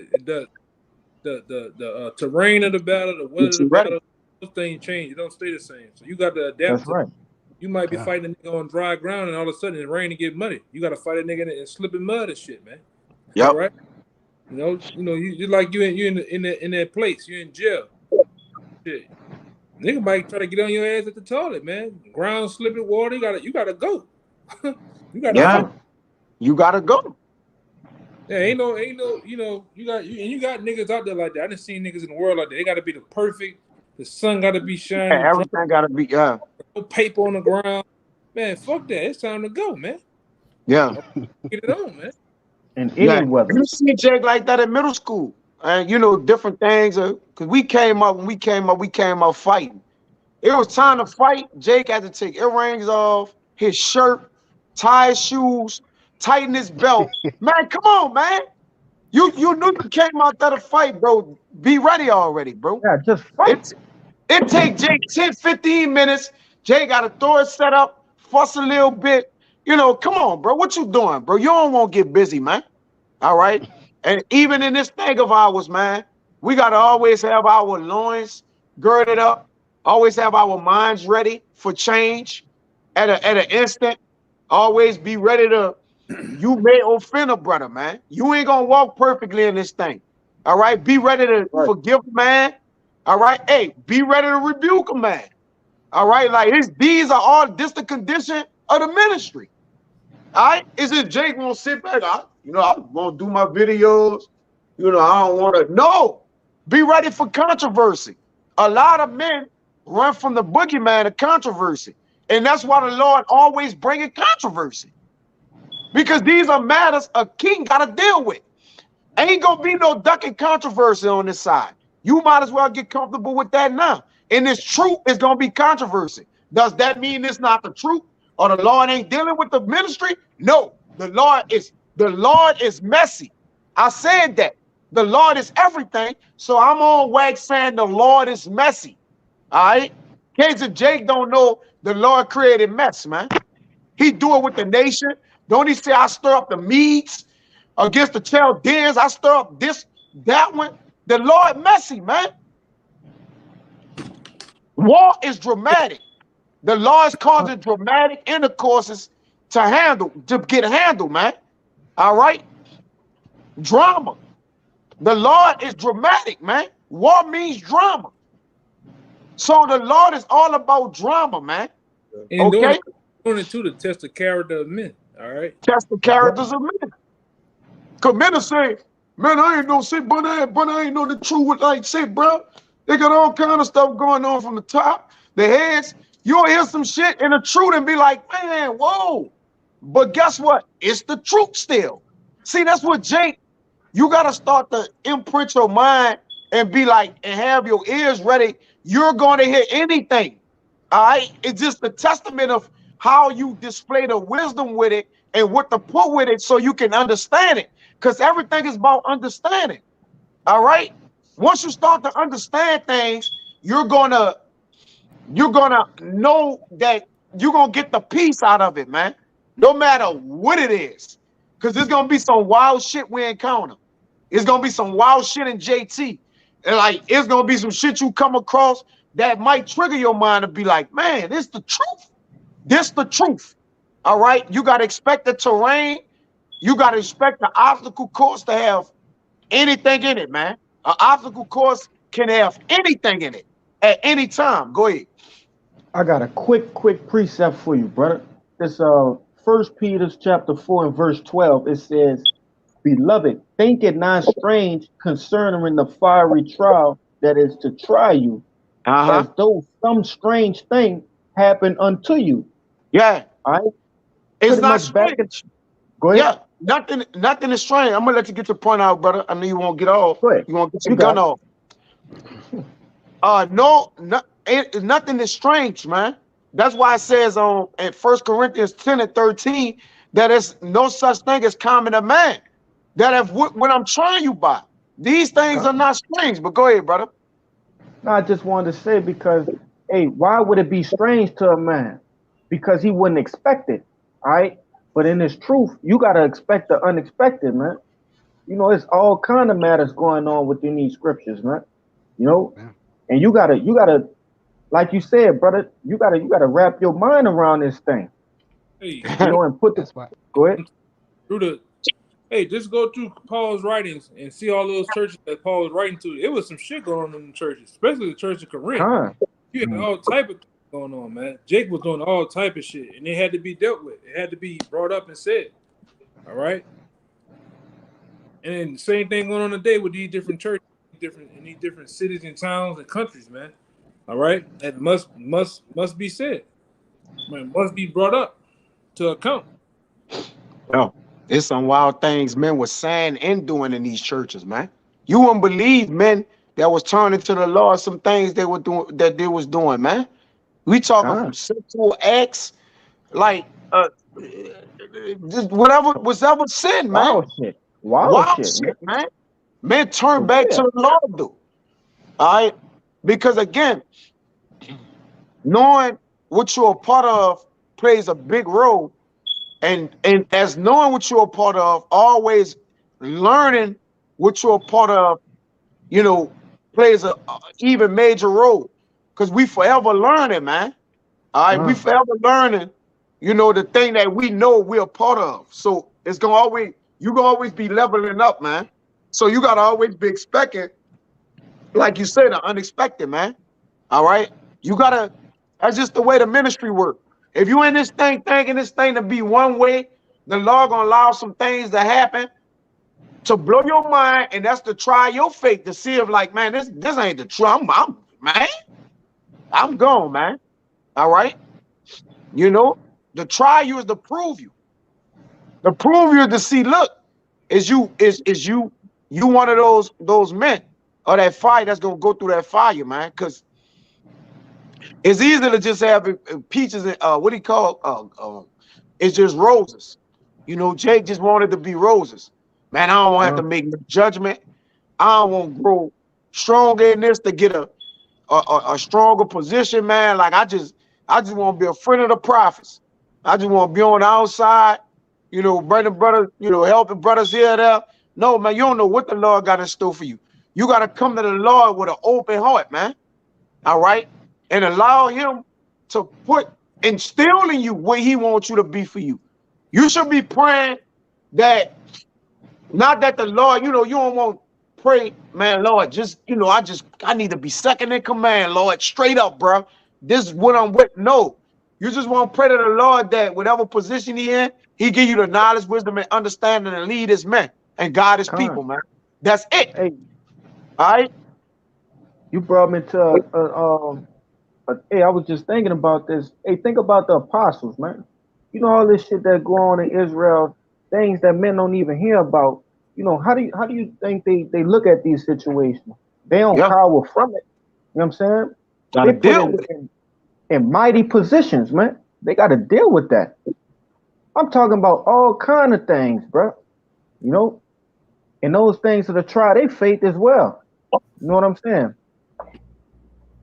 the terrain of the battle, the weather of the battle, those things change. It don't stay the same. So you got to adapt. That's right. You might be fighting a nigga on dry ground, and all of a sudden it rain and get muddy. You got to fight a nigga and slip in mud and shit, man. Yeah. Right? You like you in that place. You're in jail. Shit. Nigga might try to get on your ass at the toilet, man. Ground slipping, water. You gotta go. You gotta go. Yeah, ain't no. You got niggas out there like that. I done seen niggas in the world like that. They gotta be the perfect. The sun gotta be shining. Yeah, everything gotta be. No paper on the ground. Man, fuck that. It's time to go, man. Yeah. Get it on, man. In any weather. You see Jake like that in middle school. And different things. Because we came up fighting. It was time to fight. Jake had to take earrings off, his shirt, tie his shoes, tighten his belt. Man, come on, man. You knew you came out there to fight, bro. Be ready already, bro. Yeah, just fight. It take Jay 10, 15 minutes. Jay got to throw it set up, fuss a little bit. You know, come on, bro. What you doing, bro? You don't want to get busy, man. All right. And even in this thing of ours, man, we got to always have our loins girded up, always have our minds ready for change at an instant. Always be ready to, you may offend a brother, man. You ain't going to walk perfectly in this thing. All right. Be ready to forgive, man. All right. Hey, be ready to rebuke a man. All right. Like these are all this the condition of the ministry. All right. Is it Jake won't sit back? I won't do my videos. I don't want to. No. Be ready for controversy. A lot of men run from the boogeyman of controversy. And that's why the Lord always bringing controversy. Because these are matters a king got to deal with. Ain't going to be no ducking controversy on this side. You might as well get comfortable with that now. And this truth is going to be controversy. Does that mean it's not the truth? Or the Lord ain't dealing with the ministry? No. The Lord is messy. I said that. The Lord is everything. So I'm on wax saying the Lord is messy. All right? Case of Jake don't know the Lord created mess, man. He do it with the nation. Don't he say I stir up the Medes against the Chaldeans? I stir up this, that one. The Lord messy, man. War is dramatic. The Lord's causing dramatic intercourses to get handled, man. All right? Drama. The Lord is dramatic, man. War means drama. So the Lord is all about drama, man. And okay? Doing it too to test the character of men, all right? Test the characters of men. Because men are saying, man, I ain't no shit, but I ain't know the truth. Like, shit, bro. They got all kind of stuff going on from the top, the heads. You'll hear some shit in the truth and be like, man, whoa. But guess what? It's the truth still. See, that's what Jake, you got to start to imprint your mind and be like, and have your ears ready. You're going to hear anything. All right? It's just the testament of how you display the wisdom with it and what to put with it so you can understand it. Because everything is about understanding. All right? Once you start to understand things, you're gonna know that you're gonna get the peace out of it, man. No matter what it is. Because there's gonna be some wild shit we encounter. It's gonna be some wild shit in JT. And like it's gonna be some shit you come across that might trigger your mind to be like, man, this the truth. This the truth. All right. You gotta expect the terrain. You gotta expect the obstacle course to have anything in it, man. An obstacle course can have anything in it at any time. Go ahead. I got a quick precept for you, brother. It's 1 Peter chapter 4 and verse 12. It says, beloved, think it not strange concerning the fiery trial that is to try you, as though some strange thing happened unto you. Yeah. All right. It's not strange. Go ahead. Yeah. Nothing is strange. I'm gonna let you get your point out, brother. I know you won't get off. Go ahead. You won't get your gun off. Nothing is strange, man. That's why it says in 1 Corinthians 10 and 13 that there's no such thing as common to man. That if what I'm trying you by, these things are not strange. But go ahead, brother. No, I just wanted to say because, hey, why would it be strange to a man? Because he wouldn't expect it. All right. But in this truth, you got to expect the unexpected, man. You know, it's all kind of matters going on within these scriptures, man. You know, and you gotta, like you said, brother, you gotta wrap your mind around this thing. Hey, you know, and put this. Go ahead. Just go through Paul's writings and see all those churches that Paul was writing to. It was some shit going on in the churches, especially the church of Corinth. You had all type of going on, man. Jake was doing all type of shit, and it had to be dealt with. It had to be brought up and said. All right. And then the same thing going on today with these different churches, in these different cities and towns and countries, man. All right, that must be said. Man, must be brought up to account. No, it's some wild things men were saying and doing in these churches, man. You wouldn't believe men that was turning to the Lord. Some things they were doing that they was doing, man. We talking from sexual acts, like just whatever was ever sin, man. Wild shit. Wild shit, man. Man, turn For back real. to the Lord, dude. All right, because again, knowing what you're a part of plays a big role, and as knowing what you're a part of, always learning what you're a part of, you know, plays a even major role, because we forever learning, man. All right, we forever learning, you know, the thing that we know we're a part of. So it's gonna always, you gonna always be leveling up, man. So you gotta always be expecting, like you said, the unexpected, man. All right, you gotta. That's just the way the ministry works. If you in this thing thinking this thing to be one way, the Lord gonna allow some things to happen to blow your mind, and that's to try your faith to see if, like, man, this ain't the truth. I'm gone, man. All right, you know, to try you is to prove you. To prove you is to see, look, is you one of those men or that fire that's gonna go through that fire, man? Because it's easy to just have peaches and what do you call it's just roses. You know, Jake just wanted to be roses. Man, I don't want to have to make no judgment. I don't want to grow stronger in this to get a stronger position, man. Like I just want to be a friend of the prophets. I just want to be on the outside, you know, bringing brothers, you know, helping brothers here and there. No, man, you don't know what the Lord got in store for you. You got to come to the Lord with an open heart, man. All right, and allow Him to instill in you what He wants you to be for you. You should be praying that, not that the Lord, you know, you don't want to pray, man, Lord, just, you know, I need to be second in command, Lord, straight up, bro. This is what I'm with. No, you just want to pray to the Lord that whatever position He in, He give you the knowledge, wisdom, and understanding to lead His men and guide His people, man. That's it. Hey, all right. You brought me to hey, I was just thinking about this. Hey, think about the apostles, man. You know all this shit that go on in Israel, things that men don't even hear about. You know, how do you think they look at these situations? They don't cower from it. You know what I'm saying? Gotta they deal put with it. in mighty positions, man. They got to deal with that. I'm talking about all kind of things, bro. You know, and those things to try their faith as well. You know what I'm saying?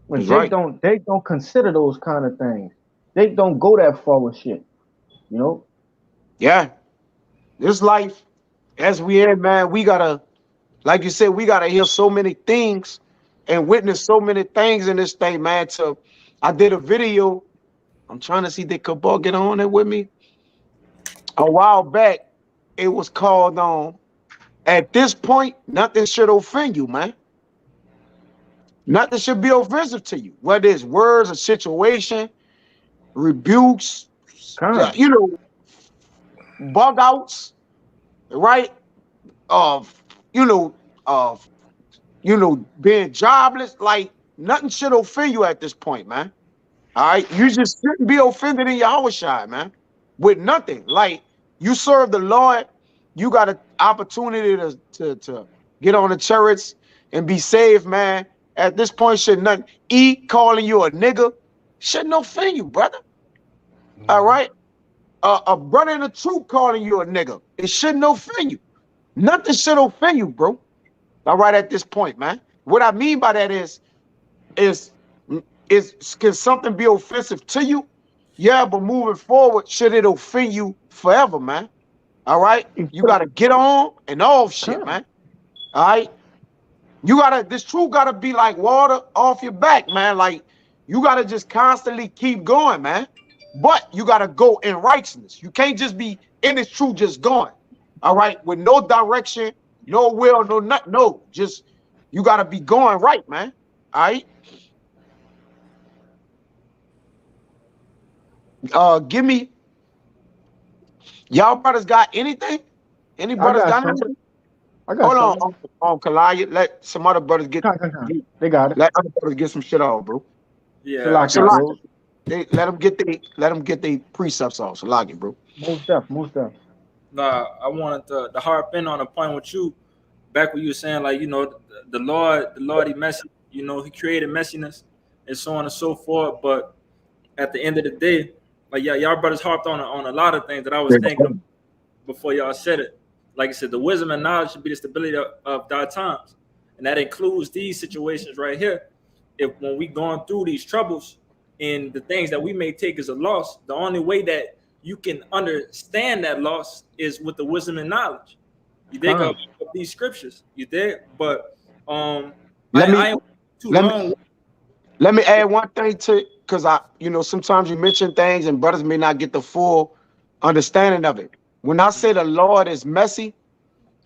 When they don't consider those kind of things. They don't go that far with shit. You know? Yeah. This life, as we in, man, we gotta, like you said, we gotta hear so many things and witness so many things in this thing, man. So I did a video. I'm trying to see did Cabal get on it with me. A while back, it was called at this point, nothing should offend you, man. Nothing should be offensive to you, whether it's words or situation, rebukes, you know, bug outs, right? Being jobless, like nothing should offend you at this point, man. All right, you just shouldn't be offended in Yahushua, man, with nothing. Like you serve the Lord, you got an opportunity to get on the chariots and be saved, man. At this point, should nothing calling you a nigga shouldn't offend you, brother. All right, a brother in the truth calling you a nigga, it shouldn't offend you. Nothing should offend you, bro. All right, at this point, man. What I mean by that is can something be offensive to you? Yeah, but moving forward, should it offend you forever, man? All right, you gotta get on and off shit, man. All right, this truth gotta be like water off your back, man. Like you gotta just constantly keep going, man. But you gotta go in righteousness. You can't just be in this truth just going. All right, with no direction, no will, no nothing. No, just you gotta be going right, man. All right. Give me, y'all brothers got anything? Any brothers got anything? I got Hold on, Kalaya. Let some other brothers get. They got it. Let other brothers get some shit off, bro. Yeah. Let them get their precepts off. Salaki, bro. Most def. Nah, I wanted to harp in on a point with you back when you were saying, like, you know, the Lord, He messy, you know, He created messiness and so on and so forth. But at the end of the day, like y'all brothers harped on a lot of things that I was thinking of before y'all said it. like I said, the wisdom and knowledge should be the stability of thy times, and that includes these situations right here. If when we going through these troubles and the things that we may take as a loss, the only way that you can understand that loss is with the wisdom and knowledge. You dig of these scriptures, you did, but let me add one thing to, because sometimes you mention things and brothers may not get the full understanding of it. When I say the Lord is messy,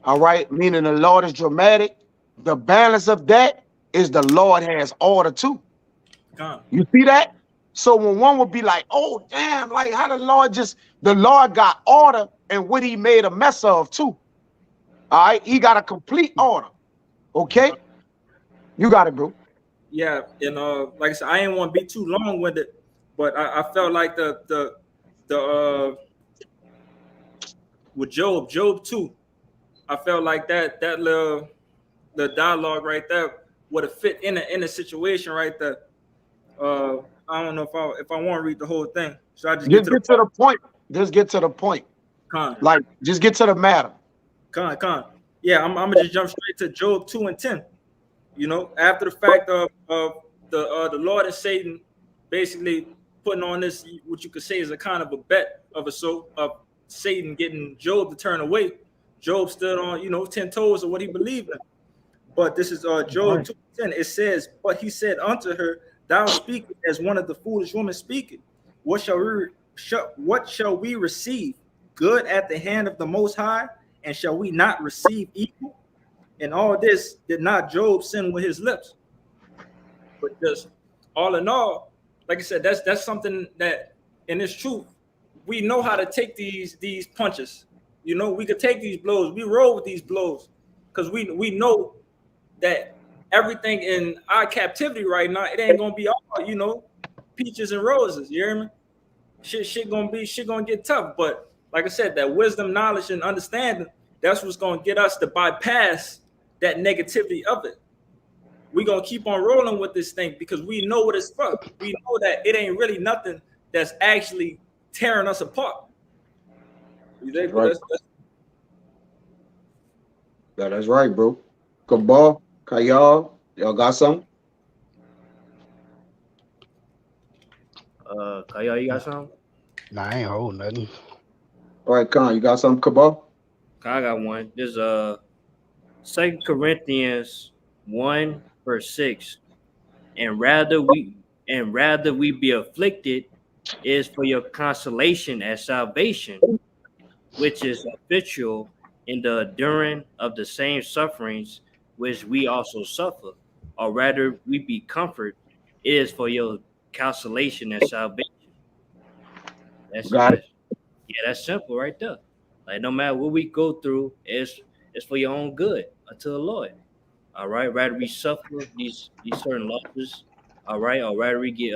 all right, meaning the Lord is dramatic, the balance of that is the Lord has order too. You see that? So when one would be like, oh damn, like how the Lord got order and what he made a mess of too. All right, he got a complete order. Okay, you got it, bro. Yeah, and like I said, I didn't want to be too long with it, but I felt like the with Job 2, I felt like that little the dialogue right there would have fit in a situation right there. I don't know if I want to read the whole thing. So I just get to the point. Just get to the point. Like just get to the matter. Yeah, I'm gonna just jump straight to Job 2 and 10. You know, after the fact of the Lord and Satan basically putting on this, what you could say is a kind of a bet of Satan getting Job to turn away. Job stood on 10 toes of what he believed in. But this is Job 2:10. It says, "But he said unto her, Thou speakest as one of the foolish women speaketh. What shall we receive? Good at the hand of the Most High, and shall we not receive evil? And all this did not Job sin with his lips." But just all in all, like I said, that's something that in this truth, we know how to take these punches. You know, we could take these blows. We roll with these blows because we know that everything in our captivity right now, it ain't gonna be all peaches and roses. You hear me? Shit gonna get tough. But like I said, that wisdom, knowledge, and understanding, that's what's gonna get us to bypass that negativity of it. We're gonna keep on rolling with this thing because we know what it's for. We know that it ain't really nothing that's actually tearing us apart. You think? Right. That's right, bro. Cabal, y'all got something? Kyle, you got something? Nah, I ain't holding nothing. All right, Khan, you got something, Cabal? I got one. This 2 Corinthians 1 verse 6. And rather we be afflicted is for your consolation and salvation, which is habitual in the enduring of the same sufferings which we also suffer, or rather we be comfort, it is for your consolation and salvation. That's it. Yeah, that's simple right there. Like no matter what we go through, it's for your own good unto the Lord. All right, rather we suffer these certain losses, all right, or rather we get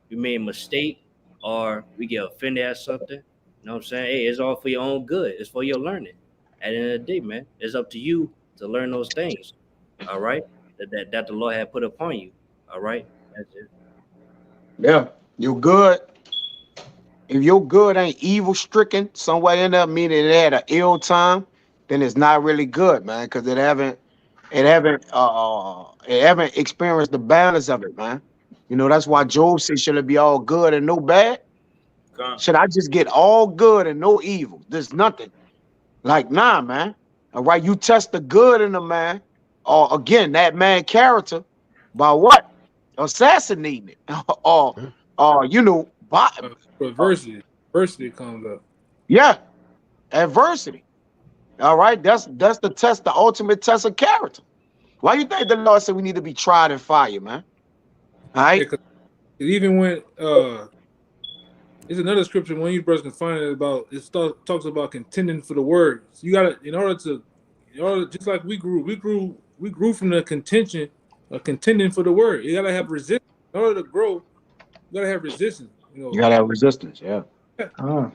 we made a mistake or we get offended at something. You know what I'm saying? Hey, it's all for your own good. It's for your learning. At the end of the day, man, it's up to you to learn those things. All right, that the Lord had put upon you. All right, that's it. Yeah, you're good. If your good ain't evil stricken somewhere in there, meaning it had an ill time, then it's not really good, man, because it haven't experienced the balance of it, man. You know, that's why Job said, "Should it be all good and no bad? Should I just get all good and no evil? There's nothing." Like, nah, man. All right, you test the good in a man, or again, that man character, by what? Assassinating it, or adversity comes up. Yeah, adversity. All right, that's the test, the ultimate test of character. Why you think the Lord said we need to be tried in fire, man? All right. Yeah, even when it's another scripture when you brothers can find it about talks about contending for the word. So you gotta in order just like we grew from the contention of contending for the word. You gotta have resistance. In order to grow, you gotta have resistance. You gotta have resistance, yeah. Uh,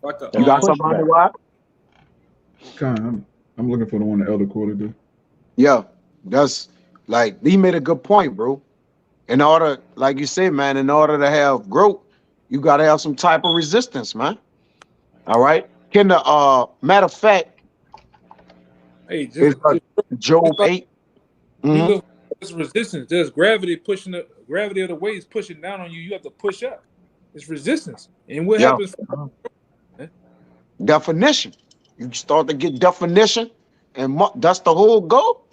You got something on the why? Khan, I'm looking for the one the elder quoted there. Yeah, that's like he made a good point, bro. In order, like you say, man, in order to have growth, you gotta have some type of resistance, man. All right. Can the matter of fact Hey, is Job like 8. you Mhm. look, there's resistance. There's gravity pushing the gravity of the weight is pushing down on you. You have to push up. It's resistance. And what Yeah. happens? Definition. You start to get definition, and that's the whole goal.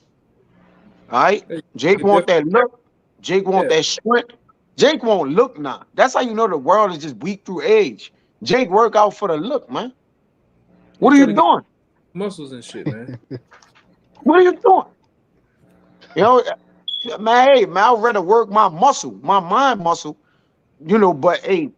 All right. Hey, Jake the want that look. Jake want yeah, that strength. Jake won't look now. That's how you know the world is just weak through age. Jake work out for the look, man. What are try you to get doing? muscles and shit, man. What are you doing? You know, man, hey, man, I'd rather work my muscle, my mind muscle, you know, but hey,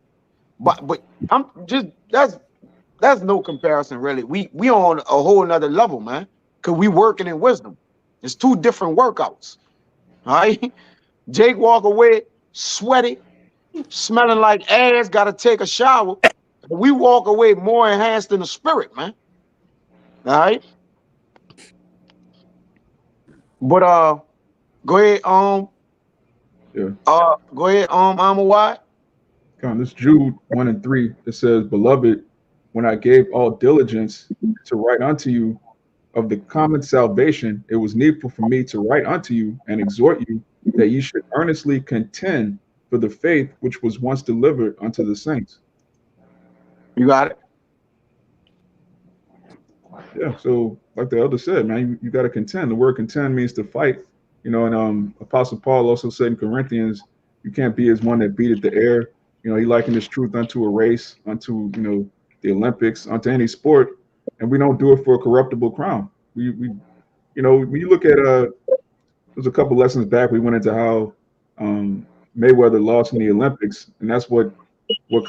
but I'm just that's no comparison really. We on a whole nother level, man. Cause we working in wisdom. It's two different workouts. All right. Jake walk away sweaty, smelling like ass, gotta take a shower. We walk away more enhanced in the spirit, man. All right. But go ahead, Yeah. go ahead, Amawad. This Jude 1 and 3. It says, "Beloved, when I gave all diligence to write unto you of the common salvation, it was needful for me to write unto you and exhort you that ye should earnestly contend for the faith which was once delivered unto the saints." You got it. Yeah. So, like the elder said, man, you got to contend. The word contend means to fight. You know, and Apostle Paul also said in Corinthians, you can't be as one that beateth the air. You know, he likened his truth unto a race, unto, you know, the Olympics, unto any sport, and we don't do it for a corruptible crown. We you know, when you look at there's a couple lessons back, we went into how Mayweather lost in the Olympics, and that's what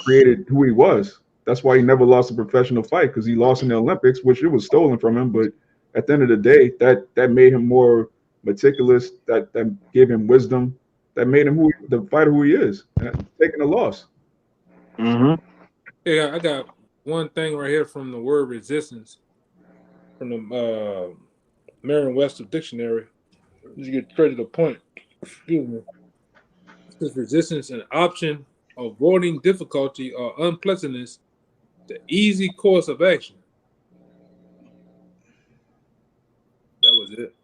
created who he was. That's why he never lost a professional fight, because he lost in the Olympics, which it was stolen from him. But at the end of the day, that made him more meticulous. That gave him wisdom. That made him the fighter who he is. Taking a loss. Mm-hmm. Yeah, I got one thing right here from the word resistance from the Merriam-Webster dictionary. You get straight to the point. Excuse me. This resistance an option, avoiding difficulty or unpleasantness, the easy course of action. That was it.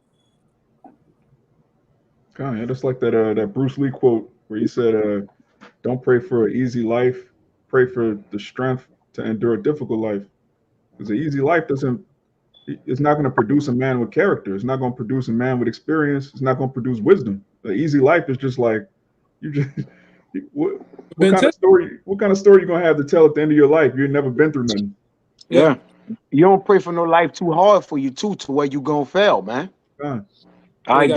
Yeah, just like that Bruce Lee quote where he said, "Don't pray for an easy life, pray for the strength to endure a difficult life." Because an easy life it's not going to produce a man with character. It's not going to produce a man with experience. It's not going to produce wisdom. The easy life is just like you just what kind of story? What kind of story you gonna have to tell at the end of your life? You've never been through nothing. Yeah. You don't pray for no life too hard for you too, to where you gonna fail, man. God. All right,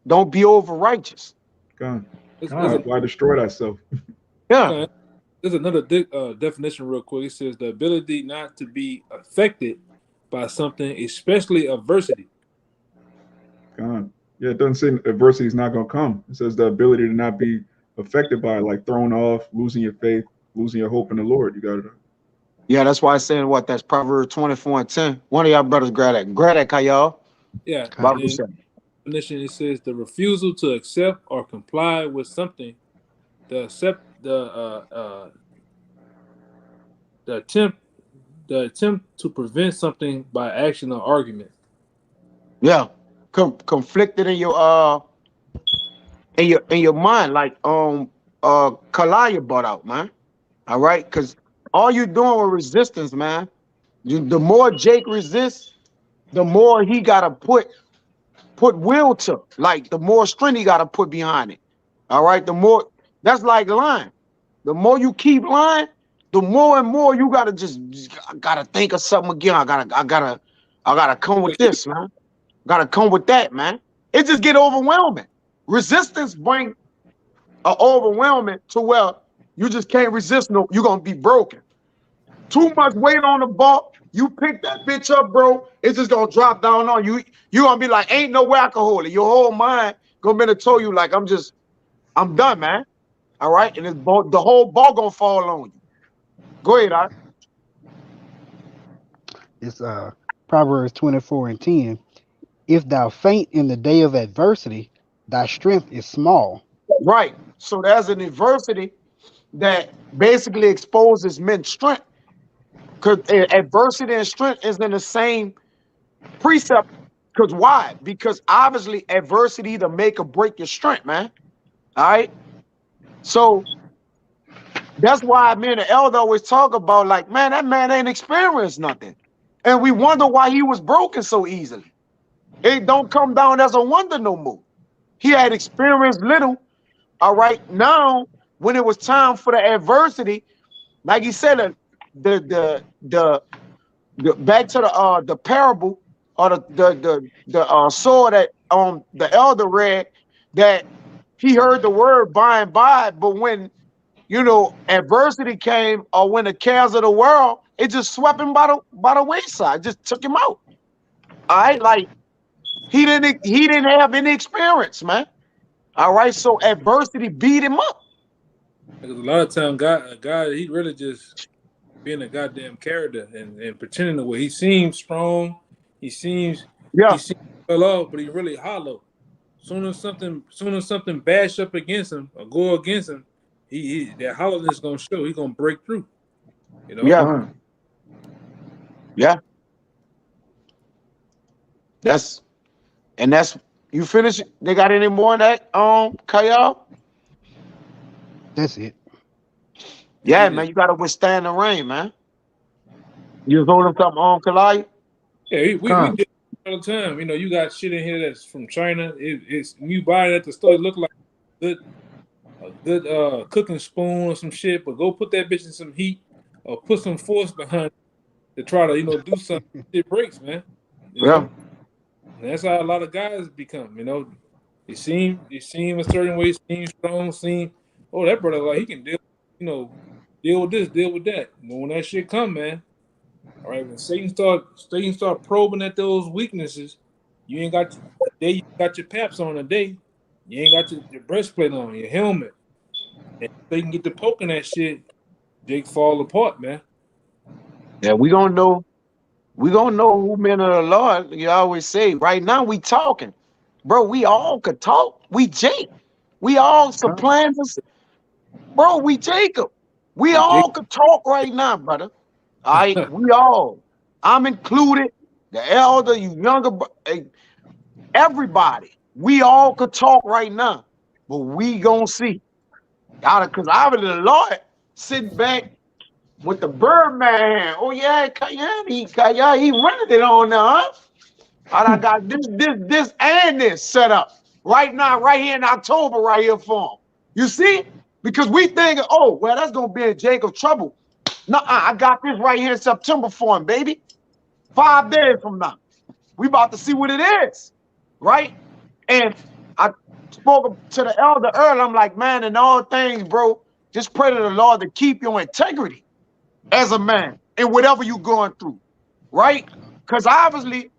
don't be over righteous. God. Why destroy thyself? Yeah. There's another definition real quick. It says the ability not to be affected by something, especially adversity. God. Yeah, it doesn't say adversity is not going to come. It says the ability to not be affected by it, like thrown off, losing your faith, losing your hope in the Lord. You got it. Yeah, that's why I said what? That's Proverbs 24:10. One of y'all brothers grab that. Grab that, y'all. Yeah. Definition, it says the refusal to accept or comply with something, the attempt to prevent something by action or argument. Yeah. Conflicted in your mind, like Kalaya brought out, man. All right, because all you doing with resistance, man. The more Jake resists, the more he gotta put will to, like the more strength he gotta put behind it. All right, the more that's like lying. The more you keep lying, the more and more you gotta just gotta think of something again. I gotta come with this, man. Gotta come with that, man. It just get overwhelming. Resistance bring a overwhelming to where you just can't resist. No, you're gonna be broken. Too much weight on the ball. You pick that bitch up, bro. It's just gonna drop down on you. You're gonna be like, ain't no way I can hold it. Your whole mind gonna be to tell you like, I'm done, man. All right, and the whole ball gonna fall on you. Go ahead, Art. It's Proverbs 24:10. If thou faint in the day of adversity, thy strength is small. Right. So there's an adversity that basically exposes men's strength. Because adversity and strength is in the same precept. Because why? Because obviously adversity either make or break your strength, man. All right. So that's why me and the elder always talk about, like, man, that man ain't experienced nothing. And we wonder why he was broken so easily. It don't come down as a wonder no more. He had experienced little. All right. Now, when it was time for the adversity, like he said, the back to the parable or the sword that the elder read, that he heard the word by and by, but when adversity came, or when the cares of the world, it just swept him by the wayside, just took him out. All right, like he didn't have any experience, man. All right, so adversity beat him up. Because a lot of time, God, he really just being a goddamn character and pretending the way he seems strong, he seems well off, but he really hollow. Soon as something bash up against him or go against him, he that hollowness is gonna show. He's gonna break through. Yeah. That's you finish. They got any more on that, Kyle? That's it. Yeah, man, you gotta withstand the rain, man. You was holding something on, Kalai? Yeah, we do it all the time. You got shit in here that's from China. It's you buy it at the store, it look like a good cooking spoon or some shit, but go put that bitch in some heat or put some force behind it to try to do something. It breaks, man. And that's how a lot of guys become. They seem a certain way, seem strong, that brother, like, he can deal with this, deal with that. But when that shit come, man, all right, when Satan start probing at those weaknesses, you ain't got you got your paps on a day, you ain't got your breastplate on, your helmet, and they can get to poking that shit, they fall apart, man. Yeah, we gonna know who men of the Lord. You always say, right now we talking, bro. We all could talk. We Jake. We all supplanters, bro. We Jacob. We all could talk right now, brother. All right, we all. I'm included. The elder, you younger, everybody. We all could talk right now, but we gonna see. Because I was the Lord sitting back with the Birdman. Oh yeah, he rented it on now, huh? And I got this and this set up right now, right here in October, right here for him. You see? Because we think, oh, well, that's gonna be in Jacob's trouble. No, I got this right here in September for him, baby. 5 days from now. We about to see what it is, right? And I spoke to the elder earlier. I'm like, man, in all things, bro, just pray to the Lord to keep your integrity as a man in whatever you're going through, right? Because obviously,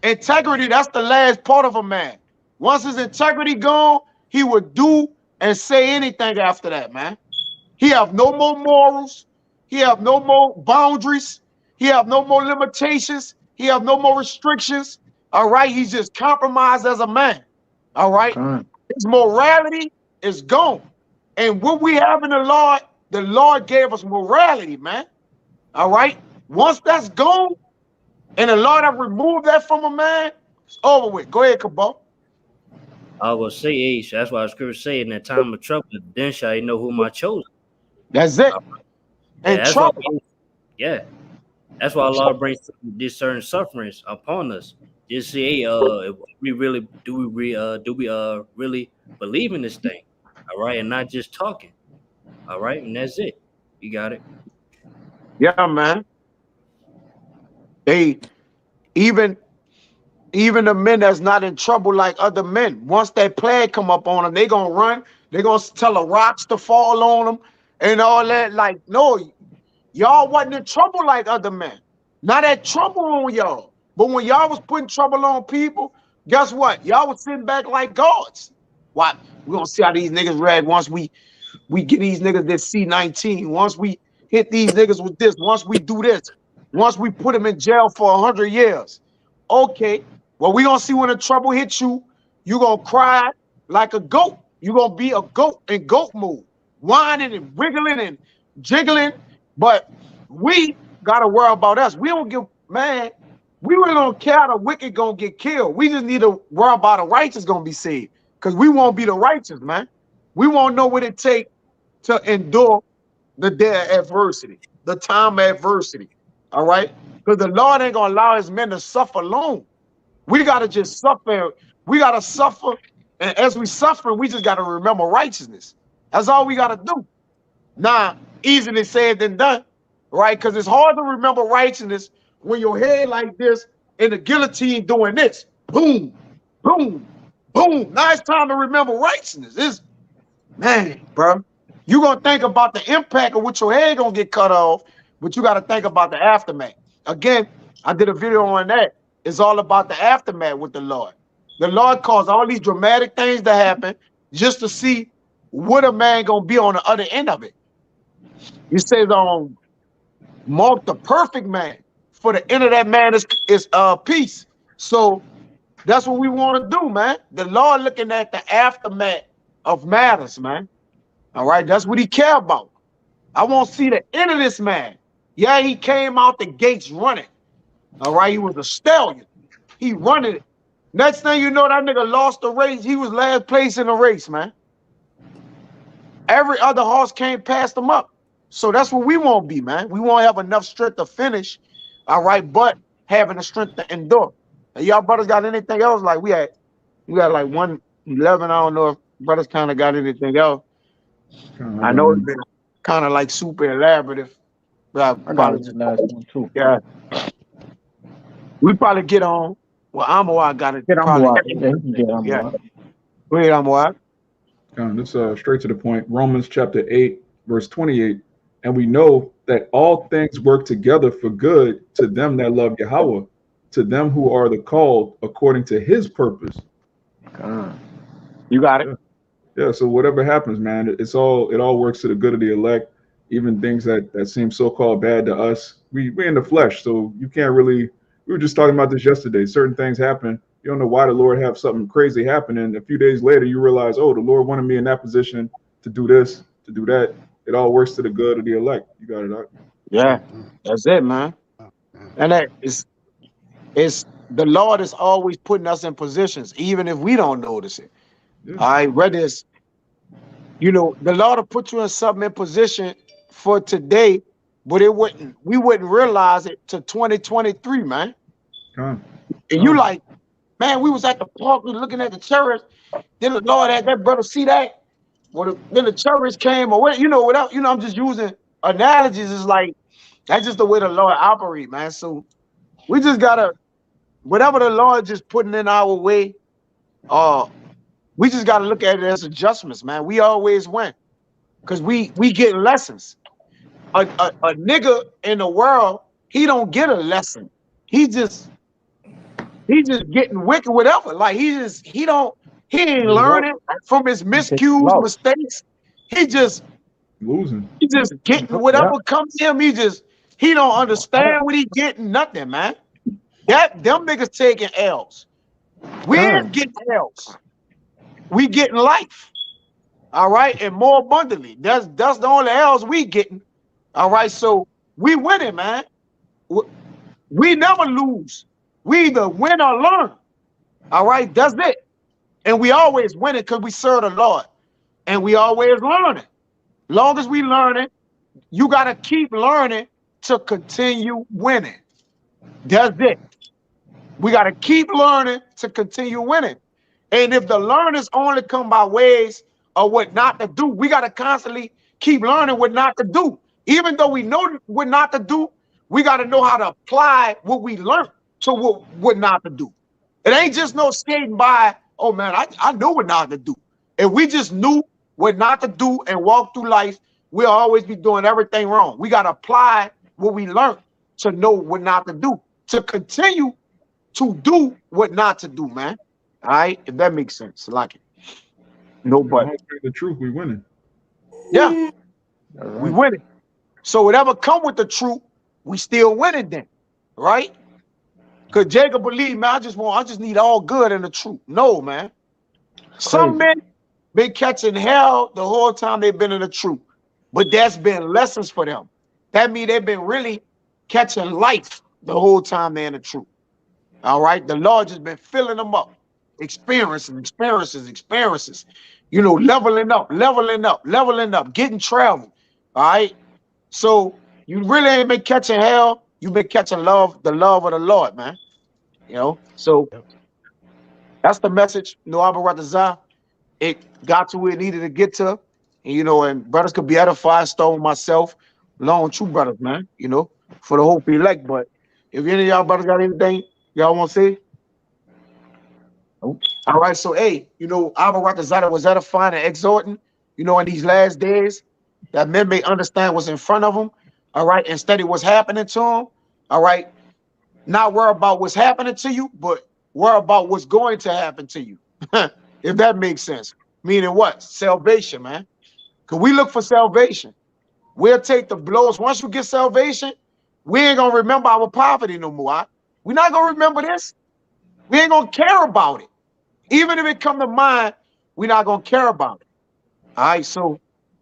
integrity, that's the last part of a man. Once his integrity gone, he would do and say anything after that, man. He have no more morals. He have no more boundaries. He have no more limitations. He have no more restrictions. All right, he's just compromised as a man. All right, his morality is gone. And what we have in the Lord gave us morality, man. All right, once that's gone, and the Lord have removed that from a man, it's over with. Go ahead, Cabal. I will say, H. That's why Scripture say, in that time of trouble, then shall you know whom I chose. That's it. And trouble. That's why Allah brings these certain sufferings upon us. Just say, if we really do we really believe in this thing, all right, and not just talking, all right, and that's it. You got it. Yeah, man. They even the men that's not in trouble like other men, once that plague come up on them, they gonna run. They gonna tell the rocks to fall on them and all that. Like, no, y'all wasn't in trouble like other men. Not that trouble on y'all. But when y'all was putting trouble on people, guess what? Y'all was sitting back like gods. What? We gonna see how these niggas react once we get these niggas this C-19. Once we hit these niggas with this. Once we do this. Once we put them in jail for 100 years. Okay. Well, we gonna see when the trouble hits you. You gonna cry like a goat. You gonna be a goat in goat mode, whining and wriggling and jiggling. But we gotta worry about us. We don't give, man. We really don't care the wicked gonna get killed. We just need to worry about the righteous gonna be saved. Because we won't be the righteous, man. We won't know what it takes to endure the day of adversity, the time of adversity. All right? Because the Lord ain't gonna allow his men to suffer alone. We gotta just suffer. We gotta suffer. And as we suffer, we just gotta remember righteousness. That's all we gotta do. Now, easily said than done, right? Because it's hard to remember righteousness when your head like this and the guillotine doing this. Boom, boom, boom. Now it's time to remember righteousness. It's, man, bro. You're going to think about the impact of what your head going to get cut off, but you got to think about the aftermath. Again, I did a video on that. It's all about the aftermath with the Lord. The Lord caused all these dramatic things to happen just to see what a man going to be on the other end of it. He says, mark the perfect man. For the end of that man is peace. So that's what we want to do, man. The Lord looking at the aftermath of matters, man. All right, that's what he care about. I want to see the end of this man. Yeah, he came out the gates running. All right, he was a stallion. He running it. Next thing you know, that nigga lost the race. He was last place in the race, man. Every other horse came past him up. So that's what we won't be, man. We won't have enough strength to finish. All right, but having the strength to endure. And y'all brothers got anything else? Like we got like 111. I don't know if brothers kind of got anything else. I know it's been kind of like super elaborative. But I got the last one too. Yeah. We probably get on. Well, Amawad got it. Get probably. Amawad. Yeah. Go ahead, Amawad. This straight to the point. Romans chapter 8, verse 28. And we know that all things work together for good to them that love Yahweh, to them who are the called according to his purpose. You got it. Yeah, so whatever happens, man, it all works to the good of the elect, even things that seem so-called bad to us. We in the flesh, so you can't really, we were just talking about this yesterday. Certain things happen. You don't know why the Lord have something crazy happen, and a few days later you realize, oh, the Lord wanted me in that position to do this, to do that. It all works to the good of the elect. You got it, Doc. Yeah, that's it, man. And that is the Lord is always putting us in positions, even if we don't notice it. Yeah. I read this. You know, the Lord will put you in something in position for today, but we wouldn't realize it till 2023, man. And you like, man, we was at the park, we looking at the chariots. Then the Lord had that brother see that. Well, then the chariots came, or without, I'm just using analogies. It's like that's just the way the Lord operate, man. So we just gotta, whatever the Lord just putting in our way, we just gotta look at it as adjustments, man. We always win, cause we get lessons. A nigga in the world, he don't get a lesson. He just getting wicked, whatever. Like he ain't learning from his miscues, mistakes. He just losing. He just getting whatever comes to him. He don't understand what he getting, nothing, man. Them niggas taking L's. We ain't getting L's. We getting life. All right, and more abundantly. That's the only L's we getting. All right, so we winning, man. We never lose. We either win or learn. All right, that's it. And we always winning because we serve the Lord. And we always learning. Long as we learning, you got to keep learning to continue winning. That's it. We got to keep learning to continue winning. And if the learners only come by ways of what not to do, we got to constantly keep learning what not to do. Even though we know what not to do, we got to know how to apply what we learned to what not to do. It ain't just no skating by, oh man, I know what not to do. If we just knew what not to do and walk through life, we'll always be doing everything wrong. We got to apply what we learned to know what not to do, to continue to do what not to do, man. All right, if that makes sense, like it. No, but the truth, we winning. Yeah, we winning. So whatever come with the truth, we still winning then, right? Because Jacob believed, man, I just need all good in the truth. No, man. Some men been catching hell the whole time they've been in the truth, but that's been lessons for them. That means they've been really catching life the whole time they're in the truth. All right, the Lord just been filling them up, experiences. You know, leveling up, getting travel. All right, so you really ain't been catching hell. You've been catching love, the love of the Lord, man. You know, so that's the message. No Abba Ratazah. It got to where it needed to get to, and you know, and brothers could be edified, starting with myself, along with true brothers, man. You know, for the hope elect. But if any of y'all brothers got anything y'all want to say? All right, so hey, you know, Abba Ratazah was edifying and exhorting, you know, in these last days, that men may understand what's in front of them. All right, and study what's happening to them. All right, not worry about what's happening to you, but worry about what's going to happen to you. If that makes sense. Meaning what? Salvation, man. Because we look for salvation. We'll take the blows. Once you get salvation, we ain't going to remember our poverty no more. We're not going to remember this. We ain't going to care about it. Even if it come to mind, we're not going to care about it. All right, so,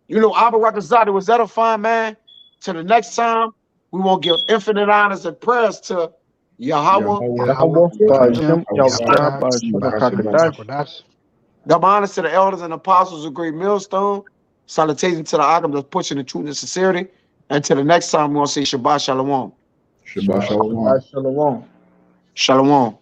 you know, Abba Ratazah was edifying, man. Till the next time, we won't give infinite honors and prayers to Yahweh. Give honors to the elders and apostles of Great Millstone. Salutations to the Agam that's pushing the truth and sincerity. And till the next time, we're going to say Shabbat Shalom. Shabbat Shalom. Shalom. Shalom.